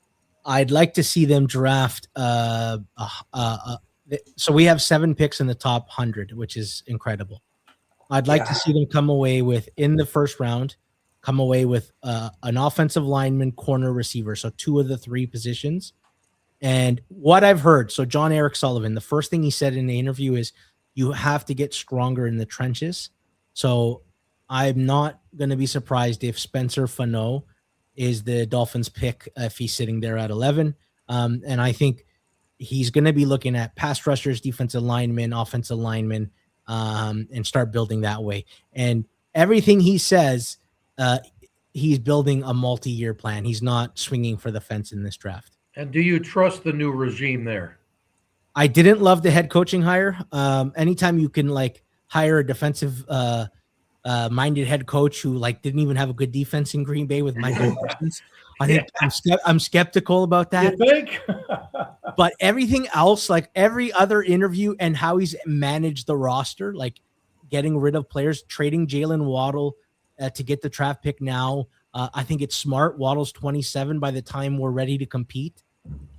I'd like to see them draft. So we have 7 picks in the top 100, which is incredible. I'd like to see them come away with, in the first round, an offensive lineman, corner, receiver. So 2 of the 3 positions. And what I've heard, so John Eric Sullivan, the first thing he said in the interview is you have to get stronger in the trenches. So I'm not going to be surprised if Spencer Fano is the Dolphins pick if he's sitting there at 11. And I think he's going to be looking at pass rushers, defensive linemen, offensive linemen, and start building that way. And everything he says, he's building a multi-year plan. He's not swinging for the fence in this draft. And do you trust the new regime there? I didn't love the head coaching hire. Anytime you can hire a defensive minded head coach who didn't even have a good defense in Green Bay with Michael Parsons, I think I'm skeptical about that. You think? But everything else, every other interview and how he's managed the roster, getting rid of players, trading Jalen Waddle to get the draft pick now, I think it's smart. Waddle's 27 by the time we're ready to compete.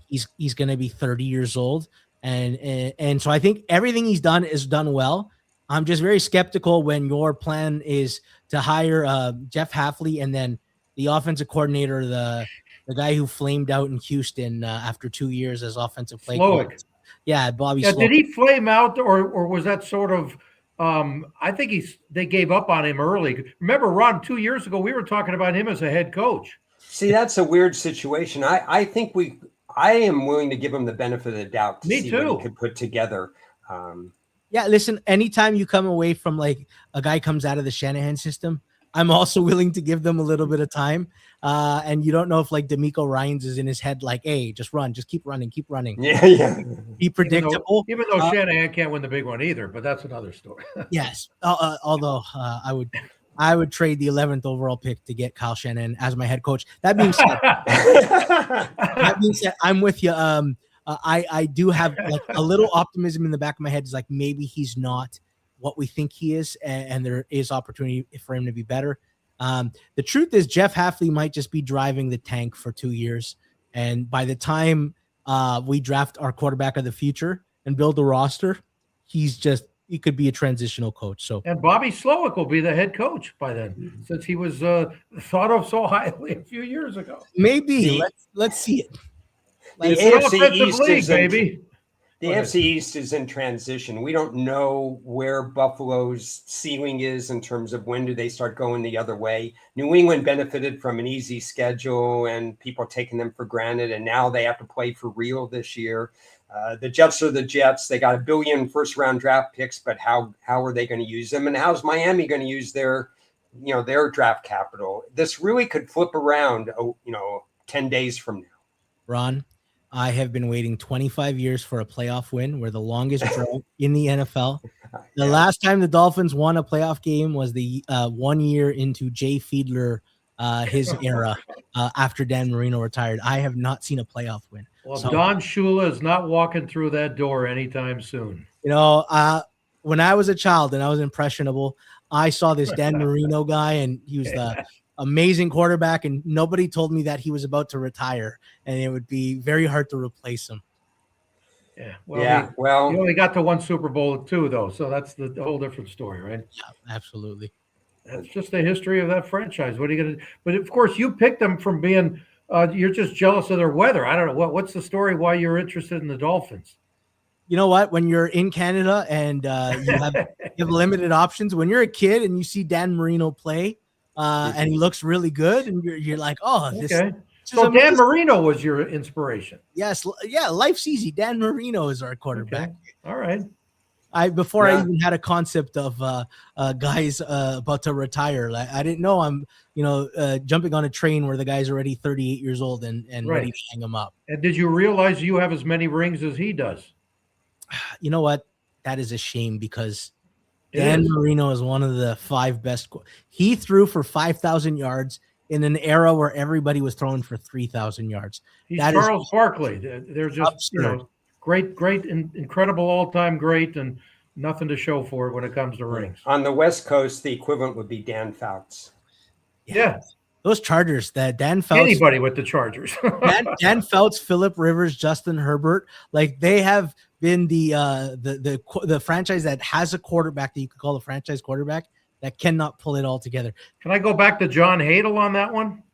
He's going to be 30 years old. And so I think everything he's done is done well. I'm just very skeptical when your plan is to hire Jeff Hafley and then the offensive coordinator, the guy who flamed out in Houston after 2 years as offensive play coach. Yeah, Bobby. Yeah, did he flame out, or was that sort of? I think they gave up on him early. Remember, Ron, 2 years ago we were talking about him as a head coach. See, that's a weird situation. I think I am willing to give him the benefit of the doubt to see what he could put together. Yeah, listen, anytime you come away from a guy comes out of the Shanahan system, I'm also willing to give them a little bit of time. And you don't know if DeMeco Ryans is in his head hey, just run, just keep running. Yeah. Be predictable. Even though Shanahan can't win the big one either, but that's another story. Yes. Although I would trade the 11th overall pick to get Kyle Shanahan as my head coach. That being said, I'm with you. I do have a little optimism in the back of my head. Is maybe he's not what we think he is, and there is opportunity for him to be better. The truth is Jeff Hafley might just be driving the tank for 2 years. And by the time we draft our quarterback of the future and build the roster, he could be a transitional coach. And Bobby Slowick will be the head coach by then, since he was thought of so highly a few years ago. Maybe. Let's see it. The AFC East is baby. The AFC East is in transition. We don't know where Buffalo's ceiling is in terms of when do they start going the other way. New England benefited from an easy schedule and people taking them for granted, and now they have to play for real this year. The Jets are the Jets. They got $1 billion first-round draft picks, but how are they going to use them? And how's Miami going to use their draft capital? This really could flip around, 10 days from now. Ron, I have been waiting 25 years for a playoff win. We're the longest drought in the NFL. The last time the Dolphins won a playoff game was the 1 year into Jay Fiedler, his era, after Dan Marino retired. I have not seen a playoff win. Well, Don Shula is not walking through that door anytime soon. When I was a child and I was impressionable, I saw this Dan Marino guy, and he was the amazing quarterback, and nobody told me that he was about to retire, and it would be very hard to replace him. Yeah. Well, he only got to one Super Bowl too, though, so that's the whole different story, right? Yeah, absolutely. That's just the history of that franchise. What are you going to do? But of course, you picked them from being. You're just jealous of their weather. I don't know what's the story. Why you're interested in the Dolphins? You know what? When you're in Canada and you have limited options, when you're a kid and you see Dan Marino play, and he looks really good, and you're like, oh, this. Okay. So Dan Marino was your inspiration. Yes, yeah. Life's easy. Dan Marino is our quarterback. Okay. All right. I even had a concept of guys about to retire. I didn't know I'm jumping on a train where the guy's already 38 years old and ready to hang him up. And did you realize you have as many rings as he does? You know what? That is a shame because Dan Marino is one of the 5 best. He threw for 5,000 yards in an era where everybody was throwing for 3,000 yards. He's Charles Barkley. They're just great, incredible all-time great, and nothing to show for it when it comes to rings. On the West Coast, the equivalent would be Dan Fouts. Yeah. Those Chargers, that Dan Fouts. Anybody with the Chargers. Dan Fouts, Phillip Rivers, Justin Herbert, they have been the franchise that has a quarterback that you could call a franchise quarterback that cannot pull it all together. Can I go back to John Hadle on that one?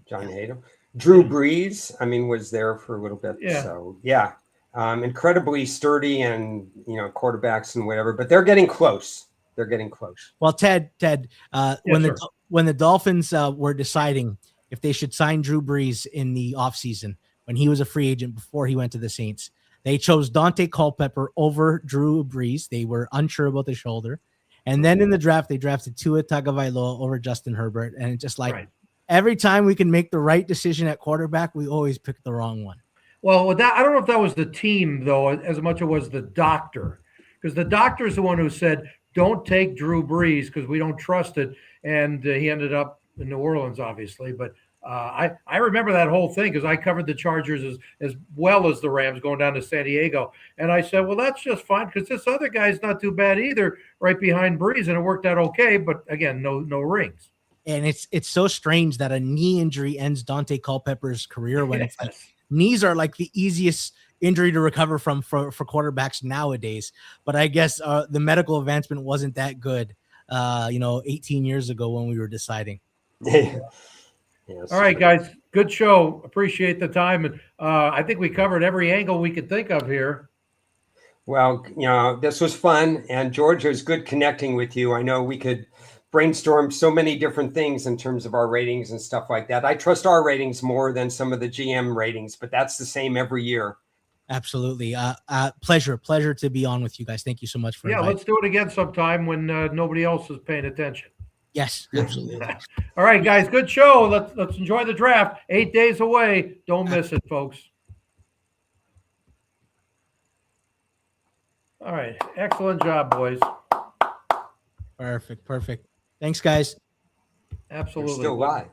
John Hadle. Drew Brees, was there for a little bit. Yeah. So, incredibly sturdy and, quarterbacks and whatever, but they're getting close. Well, Ted, when the Dolphins were deciding if they should sign Drew Brees in the offseason, when he was a free agent before he went to the Saints. They chose Dante Culpepper over Drew Brees. They were unsure about the shoulder. And then in the draft, they drafted Tua Tagovailoa over Justin Herbert. And it's just like every time we can make the right decision at quarterback, we always pick the wrong one. Well, with that, I don't know if that was the team, though, as much as it was the doctor. Because the doctor is the one who said, don't take Drew Brees because we don't trust it. And he ended up in New Orleans, obviously. But I remember that whole thing because I covered the Chargers as well as the Rams going down to San Diego. And I said, well, that's just fine because this other guy's not too bad either, right behind Brees. And it worked out okay. But, again, no rings. And it's so strange that a knee injury ends Dante Culpepper's career when it's like knees are like the easiest injury to recover from for quarterbacks nowadays. But I guess the medical advancement wasn't that good, 18 years ago when we were deciding. Yes. All right, guys. Good show. Appreciate the time. And I think we covered every angle we could think of here. Well, this was fun. And George, it was good connecting with you. I know we could brainstorm so many different things in terms of our ratings and stuff like that. I trust our ratings more than some of the GM ratings, but that's the same every year. Absolutely. Pleasure to be on with you guys. Thank you so much for inviting. Let's do it again sometime when nobody else is paying attention. Yes, absolutely. All right, guys, good show. Let's enjoy the draft. 8 days away. Don't miss it, folks. All right. Excellent job, boys. Perfect. Thanks, guys. Absolutely. We're still live.